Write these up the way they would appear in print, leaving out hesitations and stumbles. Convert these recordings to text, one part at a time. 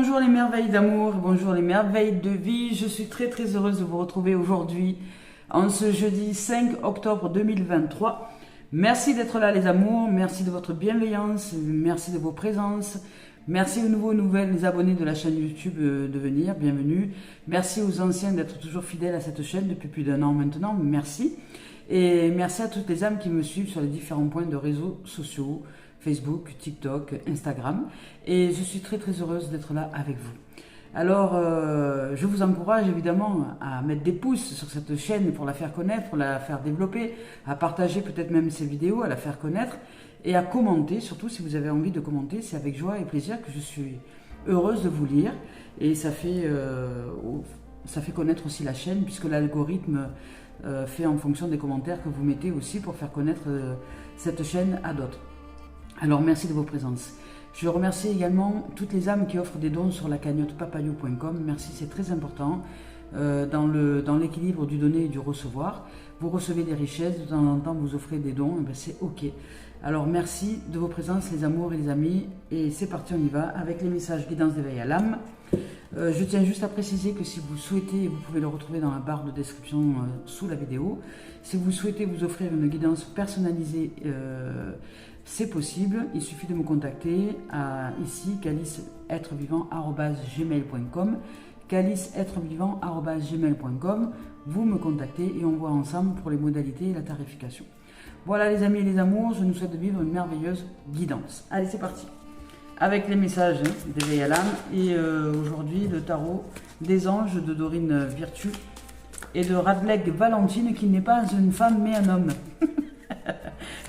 Bonjour les merveilles d'amour, bonjour les merveilles de vie. Je suis très heureuse de vous retrouver aujourd'hui, en ce jeudi 5 octobre 2023. Merci d'être là les amours, merci de votre bienveillance, merci de vos présences. Merci aux nouvelles abonnés de la chaîne YouTube de venir, bienvenue. Merci aux anciens d'être toujours fidèles à cette chaîne depuis plus d'1 an maintenant, merci. Et merci à toutes les âmes qui me suivent sur les différents points de réseaux sociaux, Facebook, TikTok, Instagram. Et je suis très heureuse d'être là avec vous. Alors, je vous encourage évidemment à mettre des pouces sur cette chaîne pour la faire connaître, pour la faire développer, à partager peut-être même ces vidéos, à la faire connaître et à commenter, surtout si vous avez envie de commenter. C'est avec joie et plaisir que je suis heureuse de vous lire et ça fait connaître aussi la chaîne puisque l'algorithme fait en fonction des commentaires que vous mettez aussi pour faire connaître cette chaîne à d'autres. Alors merci de vos présences. Je remercie également toutes les âmes qui offrent des dons sur la cagnotte papayo.com. Merci, c'est très important dans l'équilibre du donner et du recevoir. Vous recevez des richesses, de temps en temps vous offrez des dons, ben c'est ok. Alors merci de vos présences les amours et les amis. Et c'est parti, on y va avec les messages guidance d'éveil à l'âme. Je tiens juste à préciser que si vous souhaitez, vous pouvez le retrouver dans la barre de description sous la vidéo. Si vous souhaitez vous offrir une guidance personnalisée, c'est possible. Il suffit de me contacter à ici caliceêtrevivant@gmail.com, caliceêtrevivant@gmail.com. Vous me contactez et on voit ensemble pour les modalités et la tarification. Voilà les amis et les amours, je nous souhaite de vivre une merveilleuse guidance. Allez, c'est parti. Avec les messages d'éveil à l'âme et aujourd'hui le tarot des anges de Dorine Virtue et de Radleg Valentine qui n'est pas une femme mais un homme.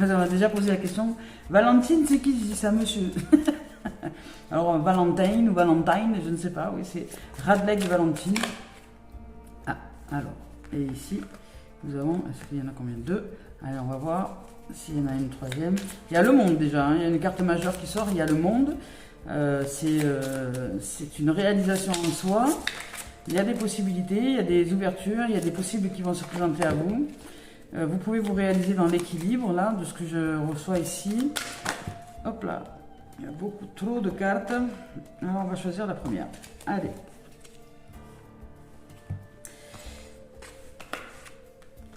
On a déjà posé la question. Valentine, c'est qui? Je dis ça, monsieur. Alors, Valentine ou Valentine, je ne sais pas. Oui, c'est Radleg Valentine. Ah, alors. Et ici, nous avons. Est-ce qu'il y en a combien? Deux. Allez, on va voir s'il y en a une troisième. Il y a le monde déjà. Hein. Il y a une carte majeure qui sort. Il y a le monde. C'est une réalisation en soi. Il y a des possibilités, il y a des ouvertures, il y a des possibles qui vont se présenter à vous. Vous pouvez vous réaliser dans l'équilibre là de ce que je reçois ici. Hop là, il y a beaucoup trop de cartes. Alors on va choisir la première. Allez.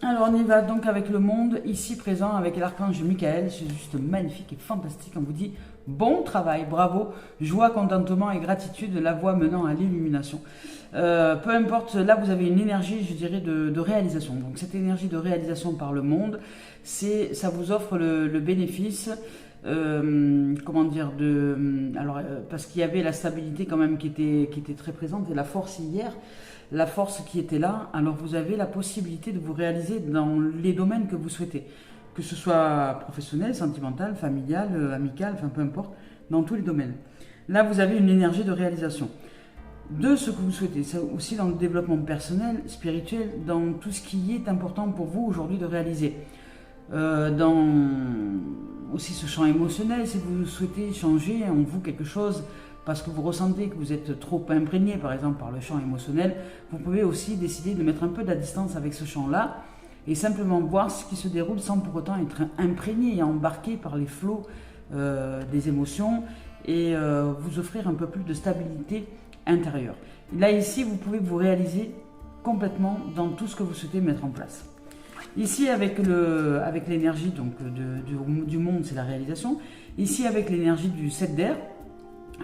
Alors on y va donc avec le monde ici présent avec l'archange Michael. C'est juste magnifique et fantastique. On vous dit bon travail, bravo, joie, contentement et gratitude, la voie menant à l'illumination. Peu importe, là vous avez une énergie, je dirais, de réalisation. Donc cette énergie de réalisation par le monde, ça vous offre le bénéfice, comment dire, parce qu'il y avait la stabilité quand même qui était très présente et la force hier, la force qui était là. Alors vous avez la possibilité de vous réaliser dans les domaines que vous souhaitez. Que ce soit professionnel, sentimental, familial, amical, enfin peu importe, dans tous les domaines. Là, vous avez une énergie de réalisation de ce que vous souhaitez. C'est aussi dans le développement personnel, spirituel, dans tout ce qui est important pour vous aujourd'hui de réaliser. Dans aussi ce champ émotionnel, si vous souhaitez changer en vous quelque chose, parce que vous ressentez que vous êtes trop imprégné, par exemple, par le champ émotionnel, vous pouvez aussi décider de mettre un peu de distance avec ce champ-là, et simplement voir ce qui se déroule sans pour autant être imprégné et embarqué par les flots des émotions et vous offrir un peu plus de stabilité intérieure. Là ici, vous pouvez vous réaliser complètement dans tout ce que vous souhaitez mettre en place. Ici avec l'énergie donc du monde, c'est la réalisation. Ici avec l'énergie du 7 d'air.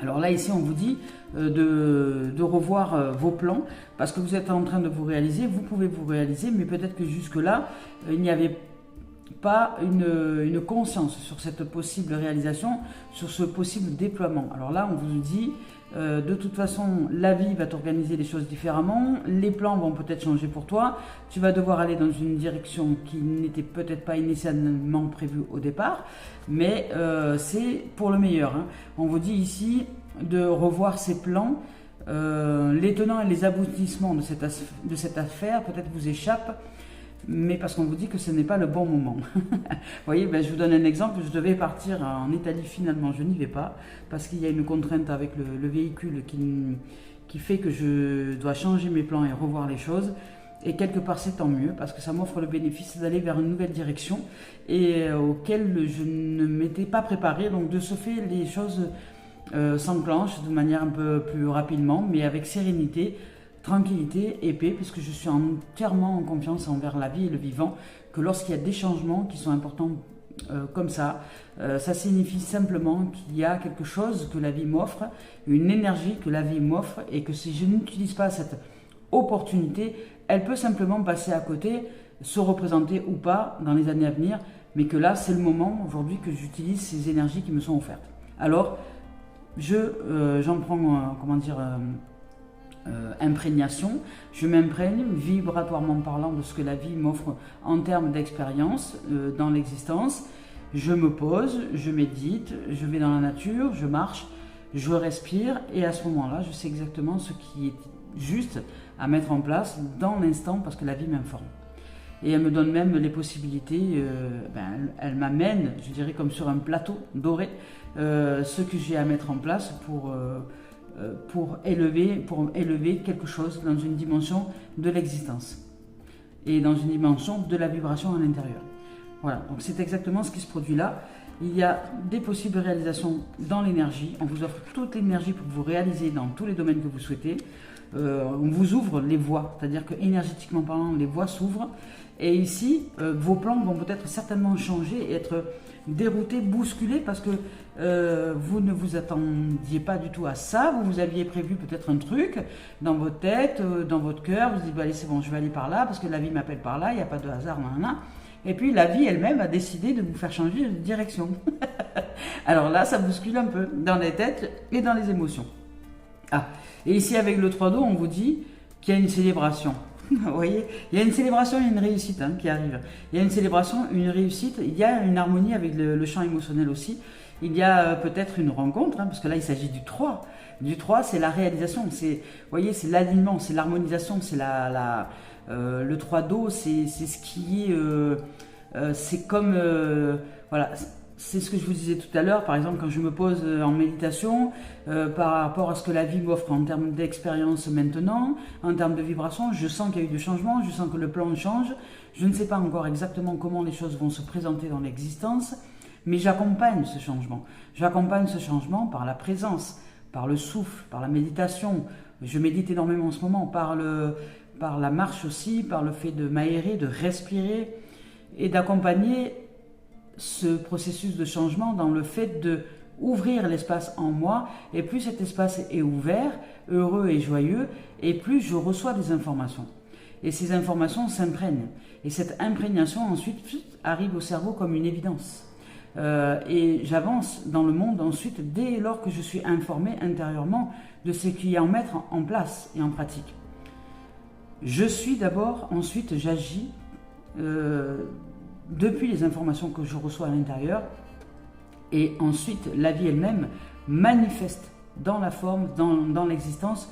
Alors là, ici, on vous dit de revoir vos plans parce que vous êtes en train de vous réaliser. Vous pouvez vous réaliser, mais peut-être que jusque-là, il n'y avait pas une conscience sur cette possible réalisation, sur ce possible déploiement. Alors là, on vous dit, de toute façon, la vie va t'organiser les choses différemment. Les plans vont peut-être changer pour toi. Tu vas devoir aller dans une direction qui n'était peut-être pas initialement prévue au départ, mais c'est pour le meilleur. Hein. On vous dit ici de revoir ces plans. Les tenants et les aboutissements de cette affaire peut-être vous échappent, mais parce qu'on vous dit que ce n'est pas le bon moment. Vous voyez, ben, je vous donne un exemple. Je devais partir en Italie, finalement je n'y vais pas parce qu'il y a une contrainte avec le véhicule qui fait que je dois changer mes plans et revoir les choses. Et quelque part c'est tant mieux parce que ça m'offre le bénéfice d'aller vers une nouvelle direction et auquel je ne m'étais pas préparée. Donc de ce fait, les choses s'enclenche de manière un peu plus rapidement, mais avec sérénité, tranquillité et paix, puisque je suis entièrement en confiance envers la vie et le vivant, que lorsqu'il y a des changements qui sont importants comme ça signifie simplement qu'il y a quelque chose que la vie m'offre, une énergie que la vie m'offre, et que si je n'utilise pas cette opportunité, elle peut simplement passer à côté, se représenter ou pas dans les années à venir, mais que là c'est le moment aujourd'hui que j'utilise ces énergies qui me sont offertes. Alors j'en prends imprégnation, je m'imprègne vibratoirement parlant de ce que la vie m'offre en termes d'expérience dans l'existence. Je me pose, je médite, je vais dans la nature, je marche, je respire, et à ce moment-là, je sais exactement ce qui est juste à mettre en place dans l'instant, parce que la vie m'informe. Et elle me donne même les possibilités, elle m'amène, je dirais comme sur un plateau doré, ce que j'ai à mettre en place pour élever quelque chose dans une dimension de l'existence et dans une dimension de la vibration à l'intérieur. Voilà, donc c'est exactement ce qui se produit là. Il y a des possibles réalisations dans l'énergie. On vous offre toute l'énergie pour vous réaliser dans tous les domaines que vous souhaitez. On vous ouvre les voies, c'est-à-dire que énergétiquement parlant, les voies s'ouvrent. Et ici, vos plans vont peut-être certainement changer et être déroutés, bousculés, parce que vous ne vous attendiez pas du tout à ça. Vous aviez prévu peut-être un truc dans votre tête, dans votre cœur. Vous dites, allez, c'est bon, je vais aller par là, parce que la vie m'appelle par là, il n'y a pas de hasard, nan. Et puis la vie elle-même a décidé de vous faire changer de direction. Alors là, ça bouscule un peu dans les têtes et dans les émotions. Ah, et ici avec le 3 d'eau, on vous dit qu'il y a une célébration. Vous voyez, il y a une célébration et une réussite qui arrive. Il y a une célébration, une réussite, il y a une harmonie avec le champ émotionnel aussi. Il y a peut-être une rencontre, parce que là il s'agit du 3. Du 3, c'est la réalisation, vous voyez, c'est l'alignement, c'est l'harmonisation, c'est le 3 d'eau, c'est ce qui est, c'est comme, voilà, c'est ce que je vous disais tout à l'heure, par exemple quand je me pose en méditation, par rapport à ce que la vie m'offre en termes d'expérience maintenant, en termes de vibration, je sens qu'il y a eu du changement, je sens que le plan change, je ne sais pas encore exactement comment les choses vont se présenter dans l'existence, mais j'accompagne ce changement. J'accompagne ce changement par la présence, par le souffle, par la méditation. Je médite énormément en ce moment, par la marche aussi, par le fait de m'aérer, de respirer et d'accompagner ce processus de changement dans le fait de ouvrir l'espace en moi, et plus cet espace est ouvert, heureux et joyeux, et plus je reçois des informations. Et ces informations s'imprègnent. Et cette imprégnation ensuite arrive au cerveau comme une évidence. Et j'avance dans le monde ensuite dès lors que je suis informé intérieurement de ce qu'il y a à mettre en place et en pratique. Je suis d'abord, ensuite j'agis depuis les informations que je reçois à l'intérieur, et ensuite la vie elle-même manifeste dans la forme, dans l'existence,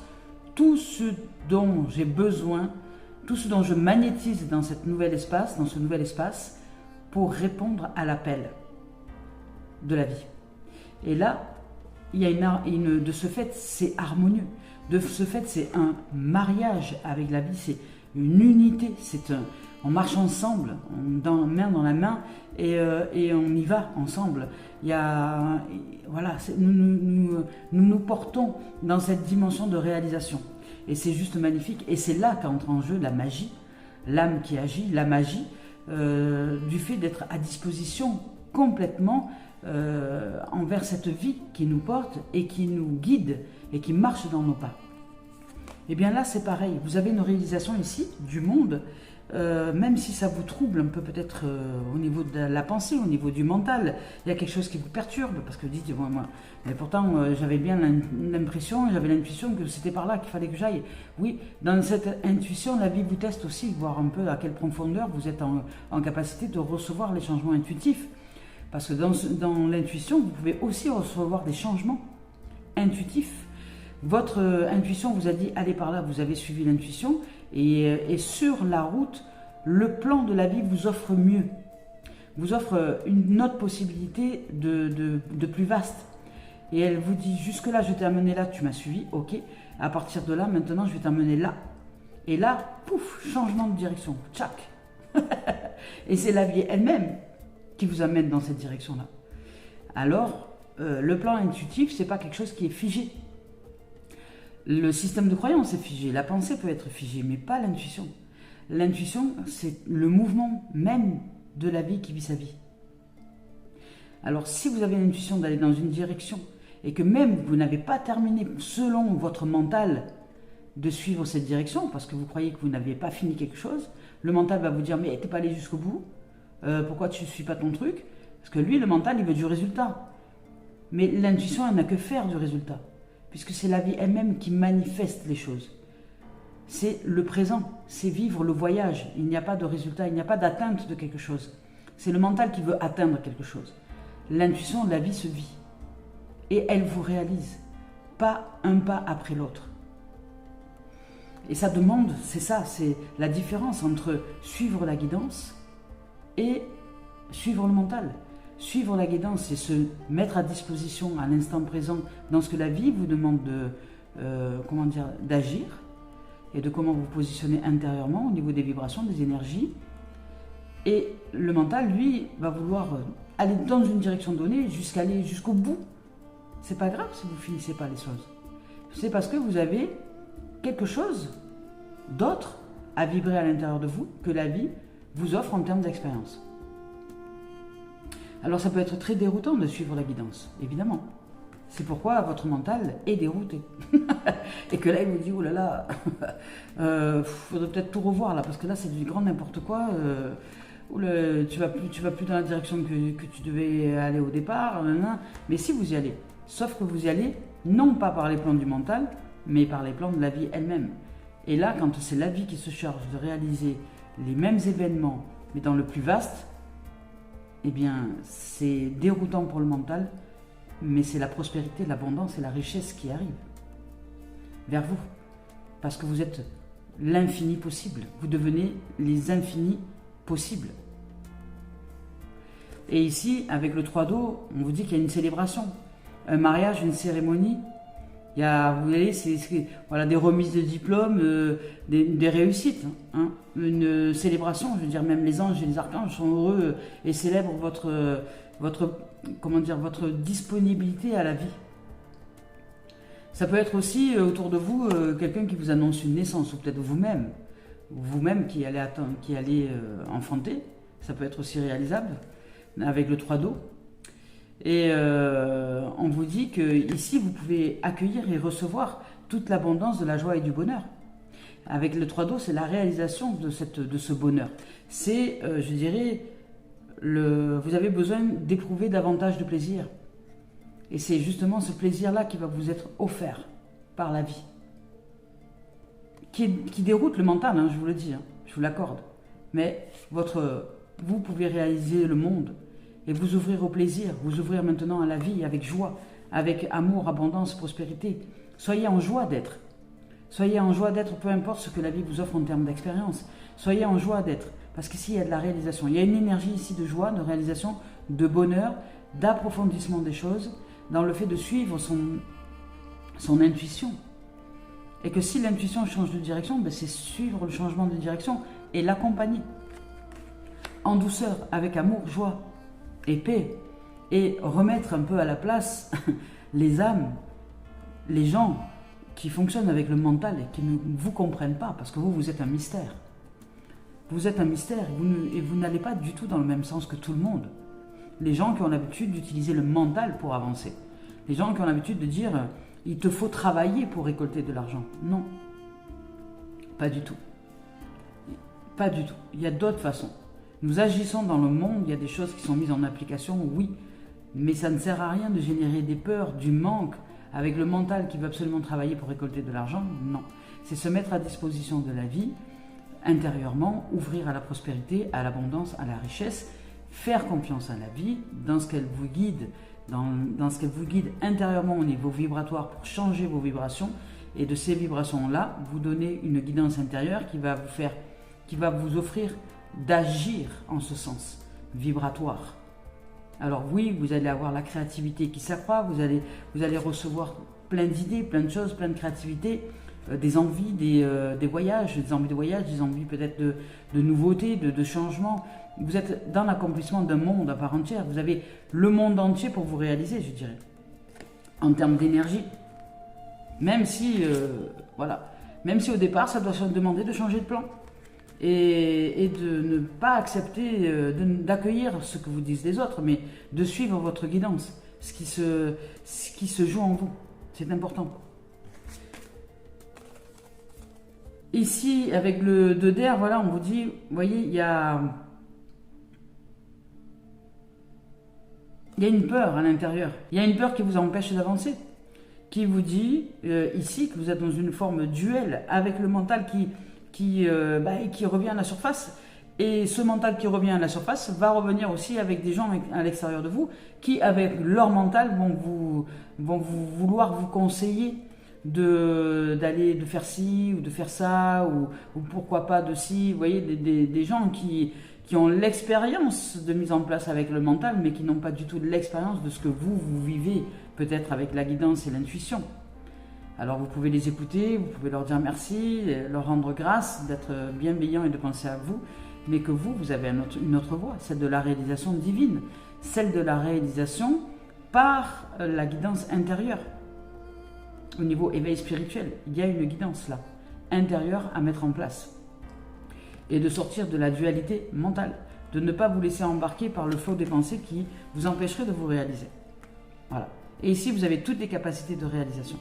tout ce dont j'ai besoin, tout ce dont je magnétise dans ce nouvel espace pour répondre à l'appel de la vie. Et là, il y a de ce fait, c'est harmonieux. De ce fait, c'est un mariage avec la vie, c'est une unité, on marche ensemble, main dans la main, et on y va ensemble. Nous portons dans cette dimension de réalisation. Et c'est juste magnifique. Et c'est là qu'entre en jeu la magie, l'âme qui agit, la magie, du fait d'être à disposition complètement envers cette vie qui nous porte et qui nous guide et qui marche dans nos pas. Et bien là c'est pareil, vous avez une réalisation ici du monde, même si ça vous trouble un peu peut-être au niveau de la pensée, au niveau du mental, il y a quelque chose qui vous perturbe, parce que vous dites, moi, mais pourtant j'avais bien l'impression, j'avais l'intuition que c'était par là qu'il fallait que j'aille. Oui, dans cette intuition, la vie vous teste aussi, voir un peu à quelle profondeur vous êtes en capacité de recevoir les changements intuitifs. Parce que dans l'intuition, vous pouvez aussi recevoir des changements intuitifs. Votre intuition vous a dit, allez par là, vous avez suivi l'intuition, et sur la route, le plan de la vie vous offre mieux, vous offre une autre possibilité de plus vaste. Et elle vous dit, jusque-là, je t'ai amené là, tu m'as suivi, ok, à partir de là, maintenant, je vais t'amener là. Et là, pouf, changement de direction, tchac. Et c'est la vie elle-même qui vous amène dans cette direction-là. Alors, le plan intuitif, c'est pas quelque chose qui est figé. Le système de croyance est figé, la pensée peut être figée, mais pas l'intuition. L'intuition, c'est le mouvement même de la vie qui vit sa vie. Alors si vous avez l'intuition d'aller dans une direction et que même vous n'avez pas terminé selon votre mental de suivre cette direction, parce que vous croyez que vous n'avez pas fini quelque chose, le mental va vous dire mais t'es pas allé jusqu'au bout, pourquoi tu ne suis pas ton truc? Parce que lui, le mental, il veut du résultat. Mais l'intuition, elle n'a que faire du résultat, puisque c'est la vie elle-même qui manifeste les choses. C'est le présent, c'est vivre le voyage. Il n'y a pas de résultat, il n'y a pas d'atteinte de quelque chose. C'est le mental qui veut atteindre quelque chose. L'intuition de la vie se vit. Et elle vous réalise, pas un pas après l'autre. Et ça demande, c'est ça, c'est la différence entre suivre la guidance et suivre le mental. Suivre la guidance, c'est se mettre à disposition à l'instant présent dans ce que la vie vous demande d'agir et de comment vous positionnez intérieurement au niveau des vibrations, des énergies. Et le mental, lui, va vouloir aller dans une direction donnée aller jusqu'au bout. C'est pas grave si vous finissez pas les choses. C'est parce que vous avez quelque chose d'autre à vibrer à l'intérieur de vous que la vie vous offre en termes d'expérience. Alors ça peut être très déroutant de suivre la guidance, évidemment. C'est pourquoi votre mental est dérouté. Et que là, il vous dit, oh là là, faudrait peut-être tout revoir là, parce que là, c'est du grand n'importe quoi. Tu vas plus dans la direction que tu devais aller au départ. Mais si vous y allez, sauf que vous y allez, non pas par les plans du mental, mais par les plans de la vie elle-même. Et là, quand c'est la vie qui se charge de réaliser les mêmes événements, mais dans le plus vaste, eh bien, c'est déroutant pour le mental, mais c'est la prospérité, l'abondance et la richesse qui arrivent vers vous. Parce que vous êtes l'infini possible. Vous devenez les infinis possibles. Et ici, avec le 3 d'eau, on vous dit qu'il y a une célébration. Un mariage, une cérémonie. Il y a, vous voyez, voilà, des remises de diplômes, des réussites. Hein. Une célébration, je veux dire, même les anges et les archanges sont heureux et célèbrent votre disponibilité à la vie. Ça peut être aussi autour de vous quelqu'un qui vous annonce une naissance, ou peut-être vous-même qui allez enfanter. Ça peut être aussi réalisable avec le 3 d'eau. Et on vous dit que ici vous pouvez accueillir et recevoir toute l'abondance de la joie et du bonheur. Avec le 3 d'eau, c'est la réalisation de ce bonheur. C'est, je dirais, vous avez besoin d'éprouver davantage de plaisir. Et c'est justement ce plaisir-là qui va vous être offert par la vie. Qui déroute le mental, hein, je vous le dis, hein, je vous l'accorde. Mais vous pouvez réaliser le monde et vous ouvrir au plaisir, vous ouvrir maintenant à la vie avec joie, avec amour, abondance, prospérité. Soyez en joie d'être. Soyez en joie d'être, peu importe ce que la vie vous offre en termes d'expérience. Soyez en joie d'être, parce qu'ici il y a de la réalisation. Il y a une énergie ici de joie, de réalisation, de bonheur, d'approfondissement des choses, dans le fait de suivre son intuition. Et que si l'intuition change de direction, ben c'est suivre le changement de direction et l'accompagner. En douceur, avec amour, joie et paix. Et remettre un peu à la place les âmes, les gens qui fonctionnent avec le mental et qui ne vous comprennent pas, parce que vous êtes un mystère. Vous êtes un mystère et vous n'allez pas du tout dans le même sens que tout le monde. Les gens qui ont l'habitude d'utiliser le mental pour avancer. Les gens qui ont l'habitude de dire « il te faut travailler pour récolter de l'argent ». Non, pas du tout. Pas du tout. Il y a d'autres façons. Nous agissons dans le monde, il y a des choses qui sont mises en application, oui, mais ça ne sert à rien de générer des peurs, du manque, avec le mental qui veut absolument travailler pour récolter de l'argent, non. C'est se mettre à disposition de la vie, intérieurement, ouvrir à la prospérité, à l'abondance, à la richesse, faire confiance à la vie, dans ce qu'elle vous guide, dans ce qu'elle vous guide intérieurement au niveau vibratoire pour changer vos vibrations, et de ces vibrations-là, vous donner une guidance intérieure qui va vous offrir d'agir en ce sens vibratoire. Alors oui, vous allez avoir la créativité qui s'accroît, vous allez recevoir plein d'idées, plein de choses, plein de créativité, des envies, des voyages, des envies peut-être de nouveautés, de changements. Vous êtes dans l'accomplissement d'un monde à part entière, vous avez le monde entier pour vous réaliser, je dirais. en termes d'énergie. Même si, voilà, même si au départ, ça doit se demander de changer de plan. Et de ne pas accepter, d'accueillir ce que vous disent les autres, mais de suivre votre guidance, ce qui se joue en vous. C'est important. Ici, avec le 2 d'air, voilà, on vous dit, vous voyez, il y a une peur à l'intérieur. Il y a une peur qui vous empêche d'avancer, qui vous dit, ici, que vous êtes dans une forme duel avec le mental qui revient à la surface. Et ce mental qui revient à la surface va revenir aussi avec des gens à l'extérieur de vous qui, avec leur mental, vont vouloir vous conseiller de faire ci ou de faire ça ou pourquoi pas de ci. Vous voyez, des gens qui ont l'expérience de mise en place avec le mental, mais qui n'ont pas du tout l'expérience de ce que vous vivez, peut-être avec la guidance et l'intuition. Alors vous pouvez les écouter, vous pouvez leur dire merci, leur rendre grâce, d'être bienveillant et de penser à vous, mais que vous avez une autre voie, celle de la réalisation divine, celle de la réalisation par la guidance intérieure. Au niveau éveil spirituel, il y a une guidance là, intérieure à mettre en place. Et de sortir de la dualité mentale, de ne pas vous laisser embarquer par le flot des pensées qui vous empêcherait de vous réaliser. Voilà. Et ici, vous avez toutes les capacités de réalisation.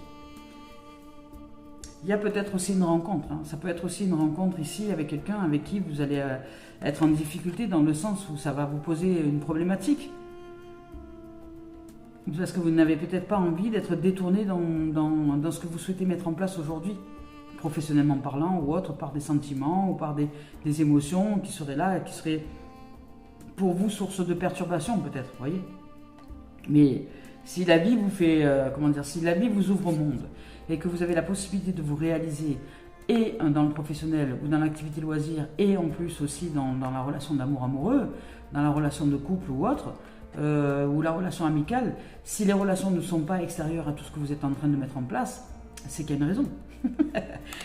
Il y a peut-être aussi une rencontre. Ça peut être aussi une rencontre ici avec quelqu'un avec qui vous allez être en difficulté dans le sens où ça va vous poser une problématique. Parce que vous n'avez peut-être pas envie d'être détourné dans ce que vous souhaitez mettre en place aujourd'hui, professionnellement parlant ou autre, par des sentiments ou par des émotions qui seraient là, qui seraient pour vous source de perturbation peut-être, vous voyez. Mais si la vie vous fait, si la vie vous ouvre au monde, et que vous avez la possibilité de vous réaliser et dans le professionnel ou dans l'activité loisir et en plus aussi dans la relation d'amour amoureux, dans la relation de couple ou autre, ou la relation amicale, si les relations ne sont pas extérieures à tout ce que vous êtes en train de mettre en place, c'est qu'il y a une raison.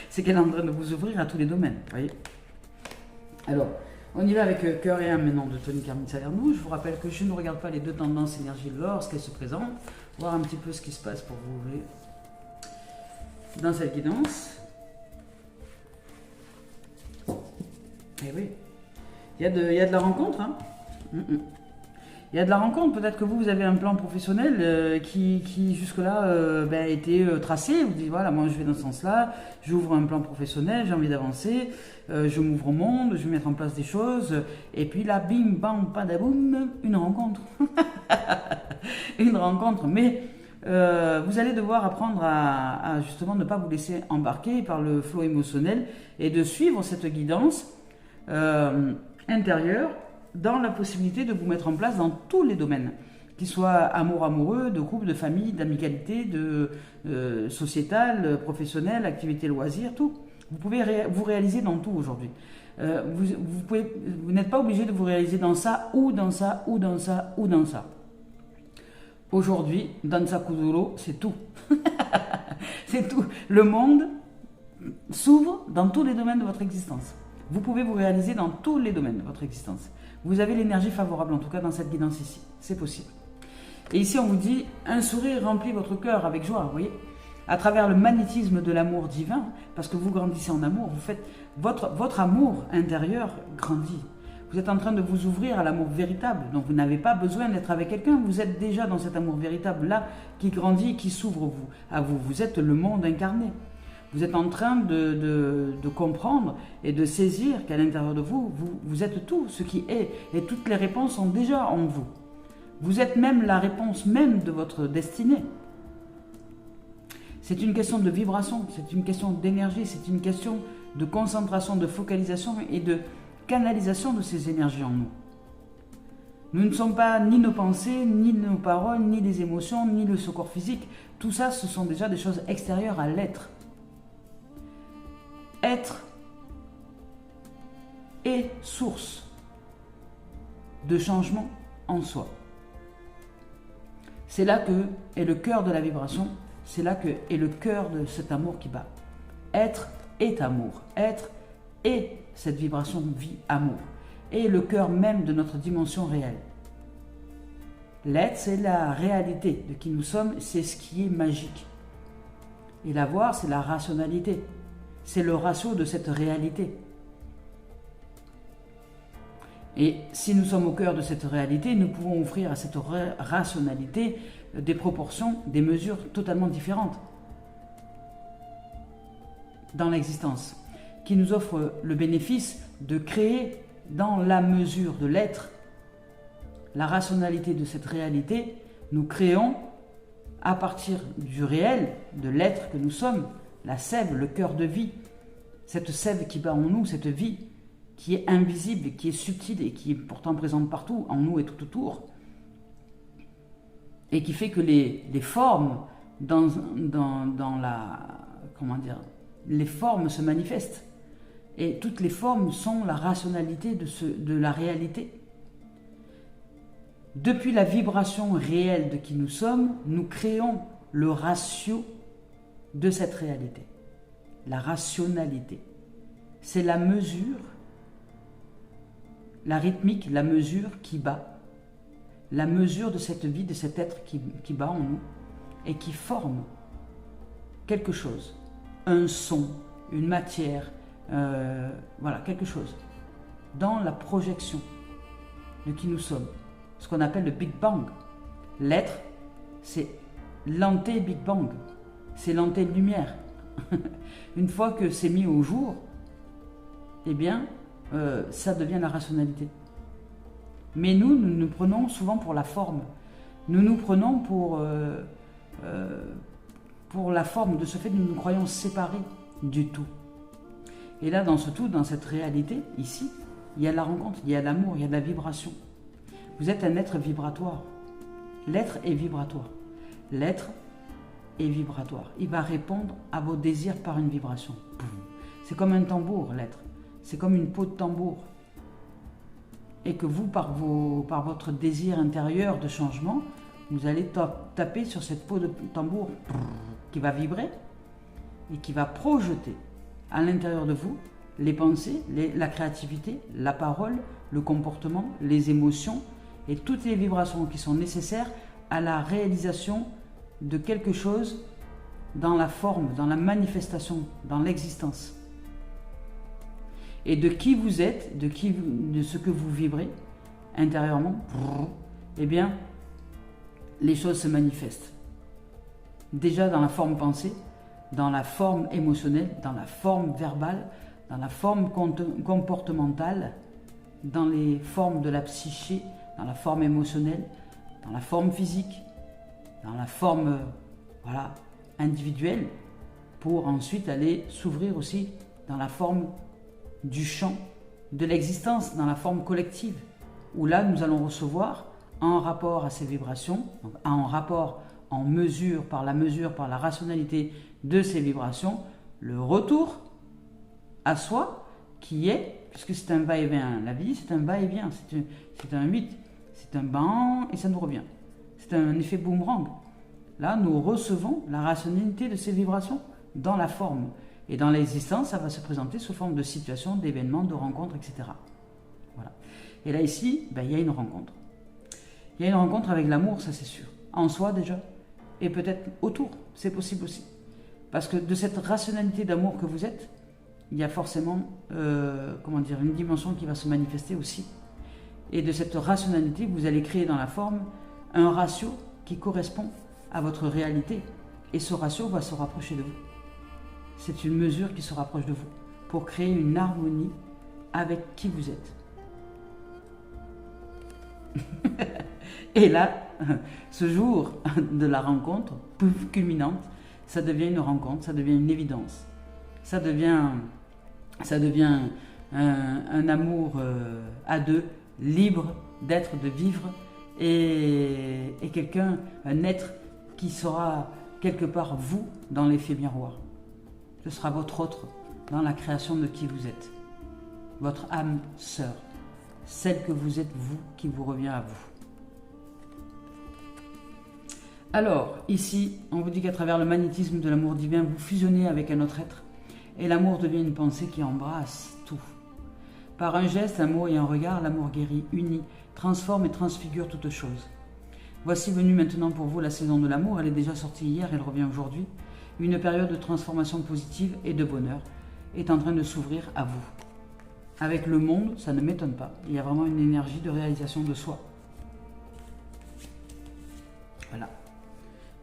C'est qu'elle est en train de vous ouvrir à tous les domaines, vous voyez. Alors, on y va avec cœur et âme maintenant de Tony Carmine Salerno. Je vous rappelle que je ne regarde pas les deux tendances énergie lorsqu'elles se présentent, voir un petit peu ce qui se passe pour vous dans cette guidance. Et oui, il y a de la rencontre. Il y a de la rencontre. Peut-être que vous avez un plan professionnel qui jusque-là a été tracé. Vous dites, voilà, moi je vais dans ce sens-là, j'ouvre un plan professionnel, j'ai envie d'avancer, je m'ouvre au monde, je vais mettre en place des choses. Et puis là, bim, bam, padaboum, une rencontre. Une rencontre, mais vous allez devoir apprendre à justement ne pas vous laisser embarquer par le flot émotionnel et de suivre cette guidance intérieure dans la possibilité de vous mettre en place dans tous les domaines, qu'ils soient amoureux, de couple, de famille, d'amicalité, de sociétal, professionnel, activité loisir, tout. Vous pouvez vous réaliser dans tout aujourd'hui. Vous n'êtes pas obligé de vous réaliser dans ça, ou dans ça, ou dans ça, ou dans ça. Aujourd'hui, Danza Kuduro, c'est tout. C'est tout. Le monde s'ouvre dans tous les domaines de votre existence. Vous pouvez vous réaliser dans tous les domaines de votre existence. Vous avez l'énergie favorable, en tout cas dans cette guidance ici. C'est possible. Et ici, on vous dit, un sourire remplit votre cœur avec joie, vous voyez, à travers le magnétisme de l'amour divin, parce que vous grandissez en amour, vous faites votre amour intérieur grandit. Vous êtes en train de vous ouvrir à l'amour véritable, donc vous n'avez pas besoin d'être avec quelqu'un, vous êtes déjà dans cet amour véritable-là qui grandit, qui s'ouvre à vous. Vous êtes le monde incarné. Vous êtes en train de comprendre et de saisir qu'à l'intérieur de vous, vous êtes tout ce qui est, et toutes les réponses sont déjà en vous. Vous êtes même la réponse même de votre destinée. C'est une question de vibration, c'est une question d'énergie, c'est une question de concentration, de focalisation et de canalisation de ces énergies en nous. Nous ne sommes pas ni nos pensées, ni nos paroles, ni les émotions, ni le corps physique. Tout ça, ce sont déjà des choses extérieures à l'être. Être est source de changement en soi. C'est là que est le cœur de la vibration, c'est là que est le cœur de cet amour qui bat. Être est amour, être est cette vibration vie amour, et le cœur même de notre dimension réelle. L'être, c'est la réalité de qui nous sommes, c'est ce qui est magique. Et l'avoir, c'est la rationalité. C'est le ratio de cette réalité. Et si nous sommes au cœur de cette réalité, nous pouvons offrir à cette rationalité des proportions, des mesures totalement différentes dans l'existence, qui nous offrent le bénéfice de créer dans la mesure de l'être, la rationalité de cette réalité, nous créons à partir du réel, de l'être que nous sommes, la sève, le cœur de vie, cette sève qui bat en nous, cette vie qui est invisible, qui est subtile et qui est pourtant présente partout, en nous et tout autour, et qui fait que les formes dans la... comment dire, les formes se manifestent. Et toutes les formes sont la rationalité de la réalité. Depuis la vibration réelle de qui nous sommes, nous créons le ratio de cette réalité. La rationalité. C'est la mesure, la rythmique, la mesure qui bat. La mesure de cette vie, de cet être qui bat en nous et qui forme quelque chose. Un son, une matière, voilà, quelque chose. Dans la projection de qui nous sommes. Ce qu'on appelle le Big Bang. L'être, c'est l'anté-Big Bang. C'est l'anté-lumière. Une fois que c'est mis au jour, eh bien, ça devient la rationalité. Mais nous nous prenons souvent pour la forme. Nous nous prenons pour la forme. De ce fait, nous nous croyons séparés du tout. Et là, dans ce tout, dans cette réalité, ici, il y a la rencontre, il y a l'amour, il y a la vibration. Vous êtes un être vibratoire. L'être est vibratoire. L'être est vibratoire. Il va répondre à vos désirs par une vibration. C'est comme un tambour, l'être. C'est comme une peau de tambour. Et que vous, par votre désir intérieur de changement, vous allez taper sur cette peau de tambour qui va vibrer et qui va projeter à l'intérieur de vous les pensées, la créativité, la parole, le comportement, les émotions et toutes les vibrations qui sont nécessaires à la réalisation de quelque chose dans la forme, dans la manifestation, dans l'existence. Et de qui vous êtes, de ce que vous vibrez intérieurement, eh bien, les choses se manifestent. Déjà dans la forme pensée, dans la forme émotionnelle, dans la forme verbale, dans la forme comportementale, dans les formes de la psyché, dans la forme émotionnelle, dans la forme physique, dans la forme individuelle, pour ensuite aller s'ouvrir aussi dans la forme du champ de l'existence, dans la forme collective, où là nous allons recevoir en rapport à ces vibrations, donc en rapport, en mesure, par la rationalité de ces vibrations, le retour à soi qui est, puisque c'est un va-et-vient, la vie c'est un va-et-vient, c'est un 8, c'est un bang et ça nous revient. C'est un effet boomerang. Là, nous recevons la rationalité de ces vibrations dans la forme. Et dans l'existence, ça va se présenter sous forme de situations, d'événements, de rencontres, etc. Voilà. Et là, ici, il y a une rencontre. Il y a une rencontre avec l'amour, ça c'est sûr. En soi déjà, et peut-être autour, c'est possible aussi. Parce que de cette rationalité d'amour que vous êtes, il y a forcément une dimension qui va se manifester aussi. Et de cette rationalité, vous allez créer dans la forme un ratio qui correspond à votre réalité. Et ce ratio va se rapprocher de vous. C'est une mesure qui se rapproche de vous pour créer une harmonie avec qui vous êtes. Et là, ce jour de la rencontre culminante, ça devient une rencontre, ça devient une évidence. Ça devient un amour à deux, libre d'être, de vivre, et un être qui sera quelque part vous dans l'effet miroir. Ce sera votre autre dans la création de qui vous êtes. Votre âme sœur, celle que vous êtes vous, qui vous revient à vous. Alors, ici, on vous dit qu'à travers le magnétisme de l'amour divin, vous fusionnez avec un autre être. Et l'amour devient une pensée qui embrasse tout. Par un geste, un mot et un regard, l'amour guérit, unit, transforme et transfigure toute chose. Voici venue maintenant pour vous la saison de l'amour. Elle est déjà sortie hier, elle revient aujourd'hui. Une période de transformation positive et de bonheur est en train de s'ouvrir à vous. Avec le monde, ça ne m'étonne pas. Il y a vraiment une énergie de réalisation de soi. Voilà.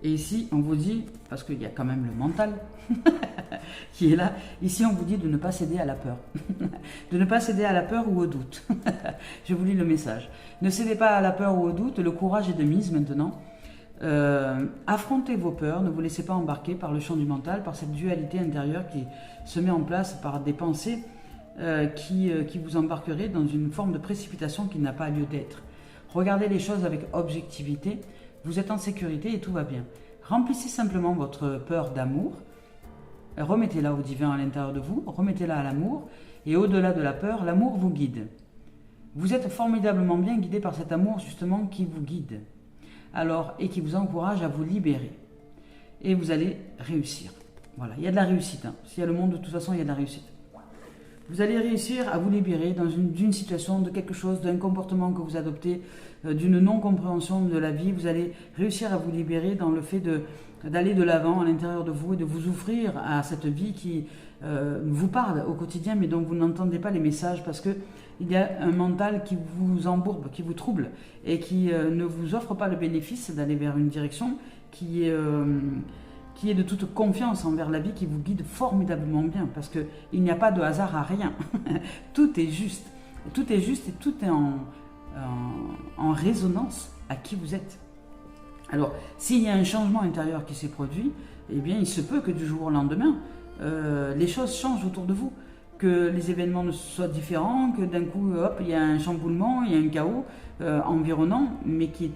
Et ici, on vous dit, parce qu'il y a quand même le mental qui est là, ici on vous dit de ne pas céder à la peur. De ne pas céder à la peur ou au doute. Je vous lis le message. Ne cédez pas à la peur ou au doute, le courage est de mise maintenant. Affrontez vos peurs, ne vous laissez pas embarquer par le champ du mental, par cette dualité intérieure qui se met en place par des pensées qui vous embarqueraient dans une forme de précipitation qui n'a pas lieu d'être. Regardez les choses avec objectivité, vous êtes en sécurité et tout va bien. Remplissez simplement votre peur d'amour, remettez-la au divin à l'intérieur de vous, remettez-la à l'amour, et au-delà de la peur, l'amour vous guide. Vous êtes formidablement bien guidé par cet amour justement qui vous guide, alors, et qui vous encourage à vous libérer. Et vous allez réussir. Voilà, il y a de la réussite. Hein. S'il y a le monde, de toute façon, il y a de la réussite. Vous allez réussir à vous libérer d'une situation, de quelque chose, d'un comportement que vous adoptez, d'une non-compréhension de la vie. Vous allez réussir à vous libérer dans le fait d'aller de l'avant à l'intérieur de vous et de vous offrir à cette vie qui vous parle au quotidien, mais dont vous n'entendez pas les messages parce que il y a un mental qui vous embourbe, qui vous trouble et qui ne vous offre pas le bénéfice d'aller vers une direction qui est de toute confiance envers la vie, qui vous guide formidablement bien, parce qu'il n'y a pas de hasard à rien. Tout est juste. Tout est juste et tout est en résonance à qui vous êtes. Alors, s'il y a un changement intérieur qui s'est produit, eh bien, il se peut que du jour au lendemain, les choses changent autour de vous, que les événements soient différents, que d'un coup, hop, il y a un chamboulement, il y a un chaos environnant, mais qui est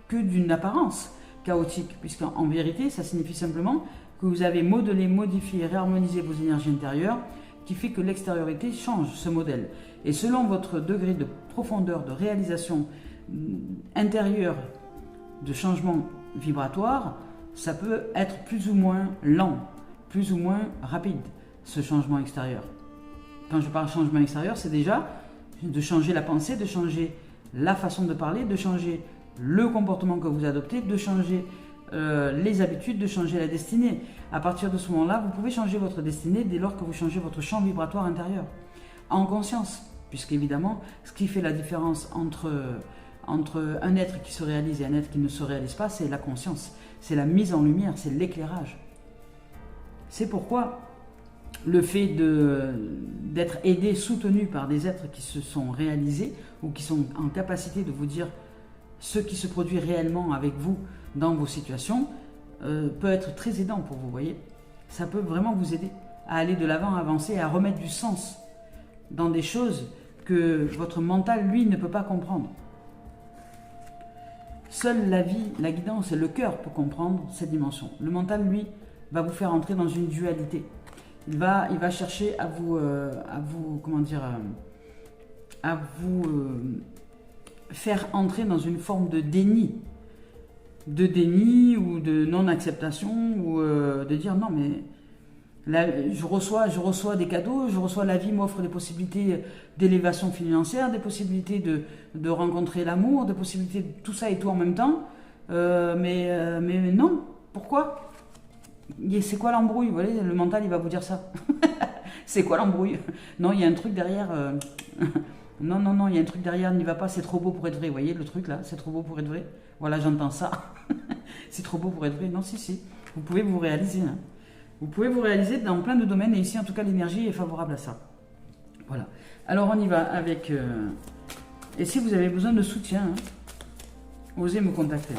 que d'une apparence chaotique, puisqu'en vérité, ça signifie simplement que vous avez modelé, modifié, réharmonisé vos énergies intérieures, qui fait que l'extériorité change ce modèle. Et selon votre degré de profondeur, de réalisation intérieure, de changement vibratoire, ça peut être plus ou moins lent, plus ou moins rapide, ce changement extérieur. Quand je parle changement extérieur, c'est déjà de changer la pensée, de changer la façon de parler, de changer le comportement que vous adoptez, de changer les habitudes, de changer la destinée. À partir de ce moment-là, vous pouvez changer votre destinée dès lors que vous changez votre champ vibratoire intérieur, en conscience, puisqu'évidemment, ce qui fait la différence entre un être qui se réalise et un être qui ne se réalise pas, c'est la conscience, c'est la mise en lumière, c'est l'éclairage. C'est pourquoi le fait d'être aidé, soutenu par des êtres qui se sont réalisés ou qui sont en capacité de vous dire ce qui se produit réellement avec vous dans vos situations peut être très aidant pour vous, voyez. Ça peut vraiment vous aider à aller de l'avant, à avancer, à remettre du sens dans des choses que votre mental, lui, ne peut pas comprendre. Seule la vie, la guidance et le cœur peut comprendre cette dimension. Le mental, lui, va vous faire entrer dans une dualité. Il va chercher à vous faire entrer dans une forme de déni ou de non-acceptation ou de dire non mais là, je reçois des cadeaux, la vie m'offre des possibilités d'élévation financière, des possibilités de rencontrer l'amour, des possibilités de tout ça et tout en même temps, mais non, pourquoi ? C'est quoi l'embrouille ? Vous voyez, le mental il va vous dire ça. C'est quoi l'embrouille ? Non, il y a un truc derrière. Non, il y a un truc derrière, n'y va pas, c'est trop beau pour être vrai. Vous voyez le truc là, c'est trop beau pour être vrai. Voilà, j'entends ça. C'est trop beau pour être vrai. Non, si. Vous pouvez vous réaliser. Hein. Vous pouvez vous réaliser dans plein de domaines et ici, en tout cas, l'énergie est favorable à ça. Voilà. Alors, on y va avec... Et si vous avez besoin de soutien, hein, osez me contacter.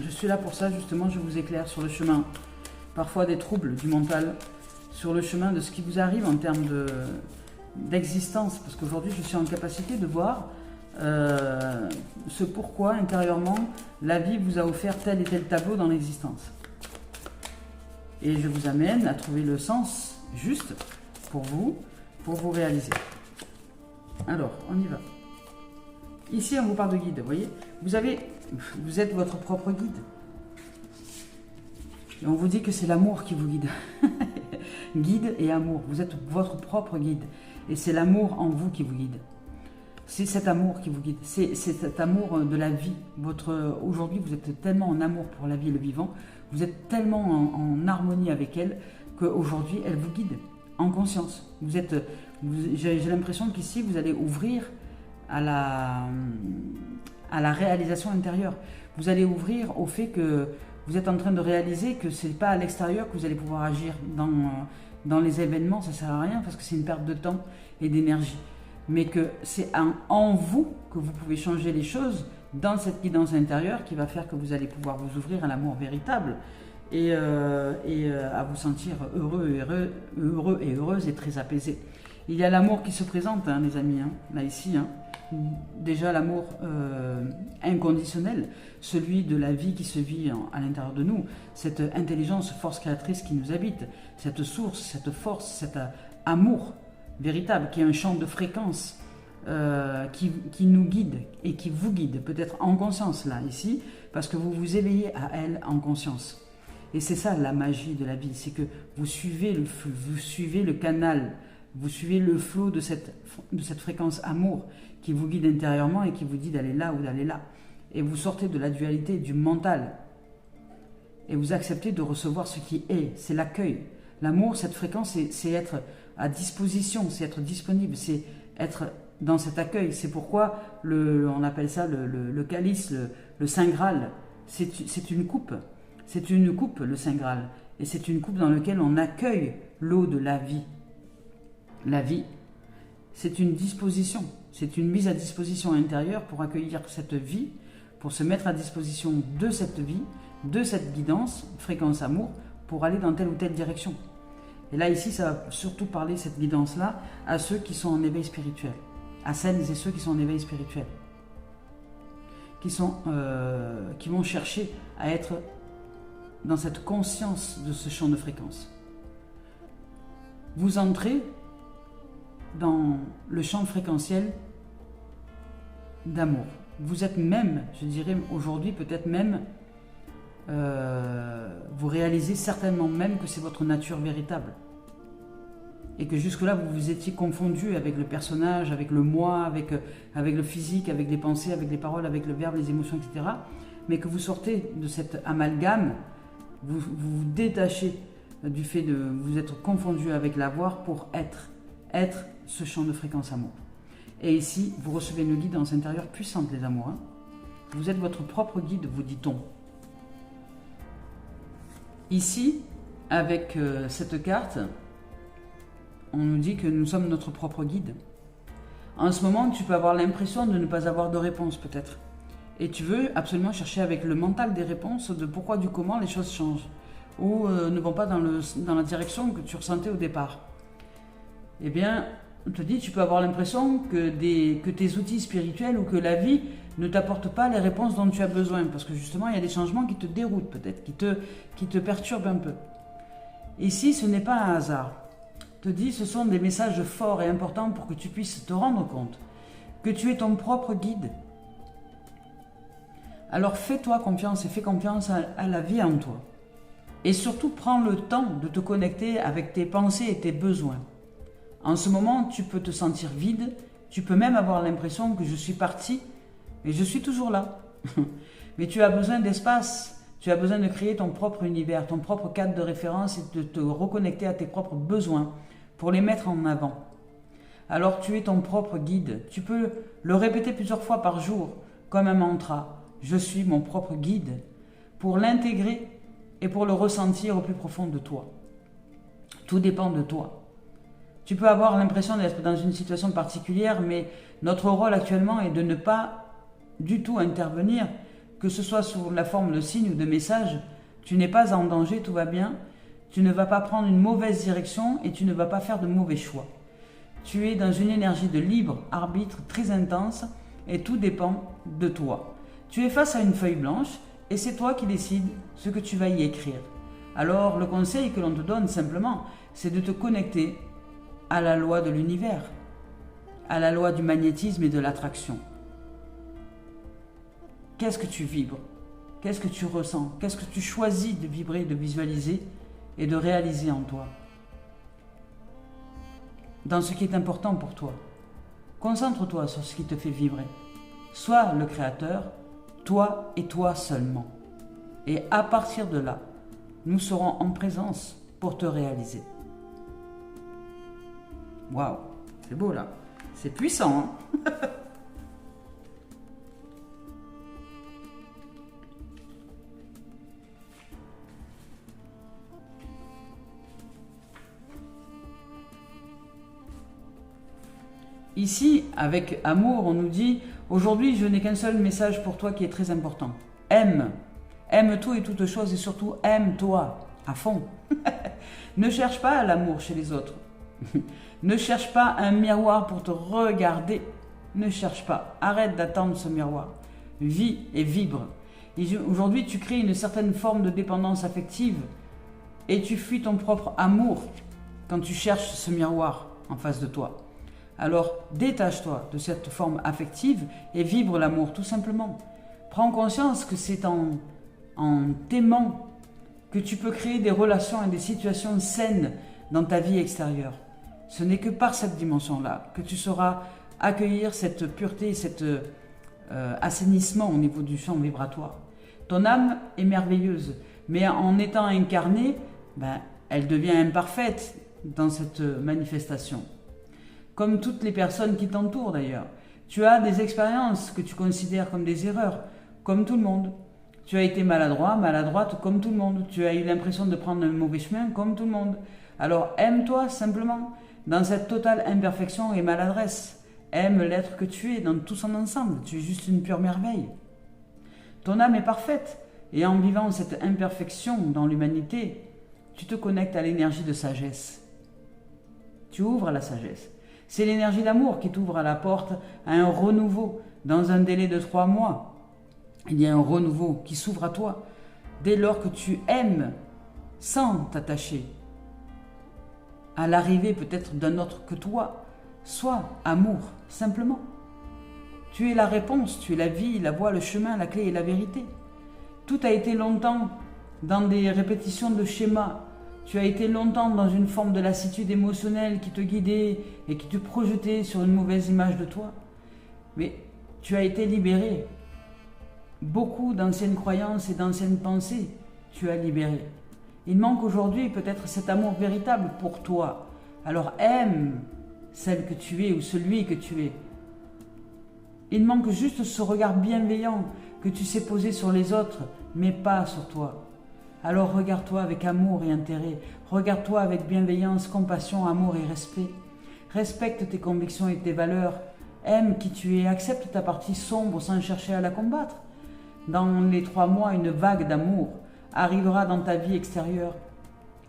Je suis là pour ça, justement, je vous éclaire sur le chemin, parfois des troubles du mental, sur le chemin de ce qui vous arrive en termes d'existence, parce qu'aujourd'hui, je suis en capacité de voir ce pourquoi, intérieurement, la vie vous a offert tel et tel tableau dans l'existence. Et je vous amène à trouver le sens juste pour vous réaliser. Alors, on y va. Ici, on vous parle de guide, vous voyez. Vous êtes votre propre guide. Et on vous dit que c'est l'amour qui vous guide. Guide et amour. Vous êtes votre propre guide. Et c'est l'amour en vous qui vous guide. C'est cet amour qui vous guide, c'est cet amour de la vie. Aujourd'hui, vous êtes tellement en amour pour la vie et le vivant, vous êtes tellement en harmonie avec elle, qu'aujourd'hui, elle vous guide en conscience. J'ai l'impression qu'ici, vous allez ouvrir à la réalisation intérieure. Vous allez ouvrir au fait que vous êtes en train de réaliser que ce n'est pas à l'extérieur que vous allez pouvoir agir dans les événements, ça ne sert à rien parce que c'est une perte de temps et d'énergie. Mais que c'est en vous que vous pouvez changer les choses dans cette guidance intérieure qui va faire que vous allez pouvoir vous ouvrir à l'amour véritable et à vous sentir heureux et heureuse et très apaisé. Il y a l'amour qui se présente, hein, les amis, hein, là ici. Hein. Déjà l'amour inconditionnel, celui de la vie qui se vit à l'intérieur de nous, cette intelligence, force créatrice qui nous habite, cette source, cette force, cet amour véritable, qui est un champ de fréquence qui nous guide et qui vous guide, peut-être en conscience là, ici, parce que vous vous éveillez à elle en conscience. Et c'est ça la magie de la vie, c'est que vous suivez le flux, vous suivez le canal, vous suivez le flot de cette fréquence amour qui vous guide intérieurement et qui vous dit d'aller là ou d'aller là. Et vous sortez de la dualité du mental et vous acceptez de recevoir ce qui est, c'est l'accueil. L'amour, cette fréquence, c'est être à disposition, c'est être disponible, c'est être dans cet accueil. C'est pourquoi on appelle ça le calice, le Saint Graal. C'est une coupe. C'est une coupe, le Saint Graal. Et c'est une coupe dans laquelle on accueille l'eau de la vie. La vie, c'est une disposition. C'est une mise à disposition intérieure pour accueillir cette vie, pour se mettre à disposition de cette vie, de cette guidance, fréquence amour, pour aller dans telle ou telle direction. Et là, ici, ça va surtout parler, cette guidance-là, à ceux qui sont en éveil spirituel, à celles et ceux qui sont en éveil spirituel, qui vont chercher à être dans cette conscience de ce champ de fréquence. Vous entrez dans le champ fréquentiel d'amour. Vous êtes même, je dirais aujourd'hui, peut-être même, vous réalisez certainement même que c'est votre nature véritable. Et que jusque-là, vous vous étiez confondu avec le personnage, avec le moi, avec le physique, avec les pensées, avec les paroles, avec le verbe, les émotions, etc. Mais que vous sortez de cet amalgame, vous vous détachez du fait de vous être confondu avec l'avoir pour être ce champ de fréquence amour. Et ici, vous recevez une guidance intérieure puissante, les amoureux. Vous êtes votre propre guide, vous dit-on. Ici, avec cette carte, on nous dit que nous sommes notre propre guide. En ce moment, tu peux avoir l'impression de ne pas avoir de réponse, peut-être. Et tu veux absolument chercher avec le mental des réponses de pourquoi, du comment les choses changent. Ou ne vont pas dans la direction que tu ressentais au départ. Eh bien, on te dit, tu peux avoir l'impression que tes outils spirituels ou que la vie ne t'apporte pas les réponses dont tu as besoin. Parce que justement, il y a des changements qui te déroutent peut-être, qui te perturbent un peu. Ici, ce n'est pas un hasard. Te dit, ce sont des messages forts et importants pour que tu puisses te rendre compte que tu es ton propre guide. Alors fais-toi confiance et fais confiance à la vie en toi. Et surtout, prends le temps de te connecter avec tes pensées et tes besoins. En ce moment, tu peux te sentir vide, tu peux même avoir l'impression que je suis parti, mais je suis toujours là. Mais tu as besoin d'espace, tu as besoin de créer ton propre univers, ton propre cadre de référence et de te reconnecter à tes propres besoins pour les mettre en avant. Alors tu es ton propre guide, tu peux le répéter plusieurs fois par jour comme un mantra. Je suis mon propre guide, pour l'intégrer et pour le ressentir au plus profond de toi. Tout dépend de toi. Tu peux avoir l'impression d'être dans une situation particulière, mais notre rôle actuellement est de ne pas du tout intervenir, que ce soit sous la forme de signes ou de messages. Tu n'es pas en danger, tout va bien. Tu ne vas pas prendre une mauvaise direction et tu ne vas pas faire de mauvais choix. Tu es dans une énergie de libre arbitre très intense et tout dépend de toi. Tu es face à une feuille blanche et c'est toi qui décides ce que tu vas y écrire. Alors le conseil que l'on te donne simplement, c'est de te connecter à la loi de l'univers, à la loi du magnétisme et de l'attraction. Qu'est-ce que tu vibres? Qu'est-ce que tu ressens? Qu'est-ce que tu choisis de vibrer, de visualiser et de réaliser en toi? Dans ce qui est important pour toi. Concentre-toi sur ce qui te fait vibrer. Sois le créateur, toi et toi seulement. Et à partir de là, nous serons en présence pour te réaliser. Waouh, c'est beau là. C'est puissant, hein. Ici, avec amour, on nous dit « Aujourd'hui, je n'ai qu'un seul message pour toi qui est très important. Aime. Aime tout et toutes choses et surtout aime-toi à fond. Ne cherche pas l'amour chez les autres. Ne cherche pas un miroir pour te regarder. Ne cherche pas. Arrête d'attendre ce miroir. Vis et vibre. Aujourd'hui, tu crées une certaine forme de dépendance affective et tu fuis ton propre amour quand tu cherches ce miroir en face de toi. Alors, détache-toi de cette forme affective et vibre l'amour, tout simplement. Prends conscience que c'est en t'aimant que tu peux créer des relations et des situations saines dans ta vie extérieure. Ce n'est que par cette dimension-là que tu sauras accueillir cette pureté, cet assainissement au niveau du champ vibratoire. Ton âme est merveilleuse, mais en étant incarnée, elle devient imparfaite dans cette manifestation. Comme toutes les personnes qui t'entourent d'ailleurs. Tu as des expériences que tu considères comme des erreurs, comme tout le monde. Tu as été maladroit, maladroite comme tout le monde. Tu as eu l'impression de prendre un mauvais chemin comme tout le monde. Alors aime-toi simplement dans cette totale imperfection et maladresse. Aime l'être que tu es dans tout son ensemble. Tu es juste une pure merveille. Ton âme est parfaite et en vivant cette imperfection dans l'humanité, tu te connectes à l'énergie de sagesse. Tu ouvres à la sagesse. C'est l'énergie d'amour qui t'ouvre à la porte à un renouveau dans un délai de 3 mois. Il y a un renouveau qui s'ouvre à toi dès lors que tu aimes sans t'attacher à l'arrivée peut-être d'un autre que toi. Sois amour, simplement. Tu es la réponse, tu es la vie, la voie, le chemin, la clé et la vérité. Tout a été longtemps dans des répétitions de schémas. Tu as été longtemps dans une forme de lassitude émotionnelle qui te guidait et qui te projetait sur une mauvaise image de toi. Mais tu as été libéré. Beaucoup d'anciennes croyances et d'anciennes pensées, tu as libéré. Il manque aujourd'hui peut-être cet amour véritable pour toi. Alors aime celle que tu es ou celui que tu es. Il manque juste ce regard bienveillant que tu sais poser sur les autres, mais pas sur toi. Alors regarde-toi avec amour et intérêt, regarde-toi avec bienveillance, compassion, amour et respect. Respecte tes convictions et tes valeurs, aime qui tu es, accepte ta partie sombre sans chercher à la combattre. Dans les 3 mois, une vague d'amour arrivera dans ta vie extérieure.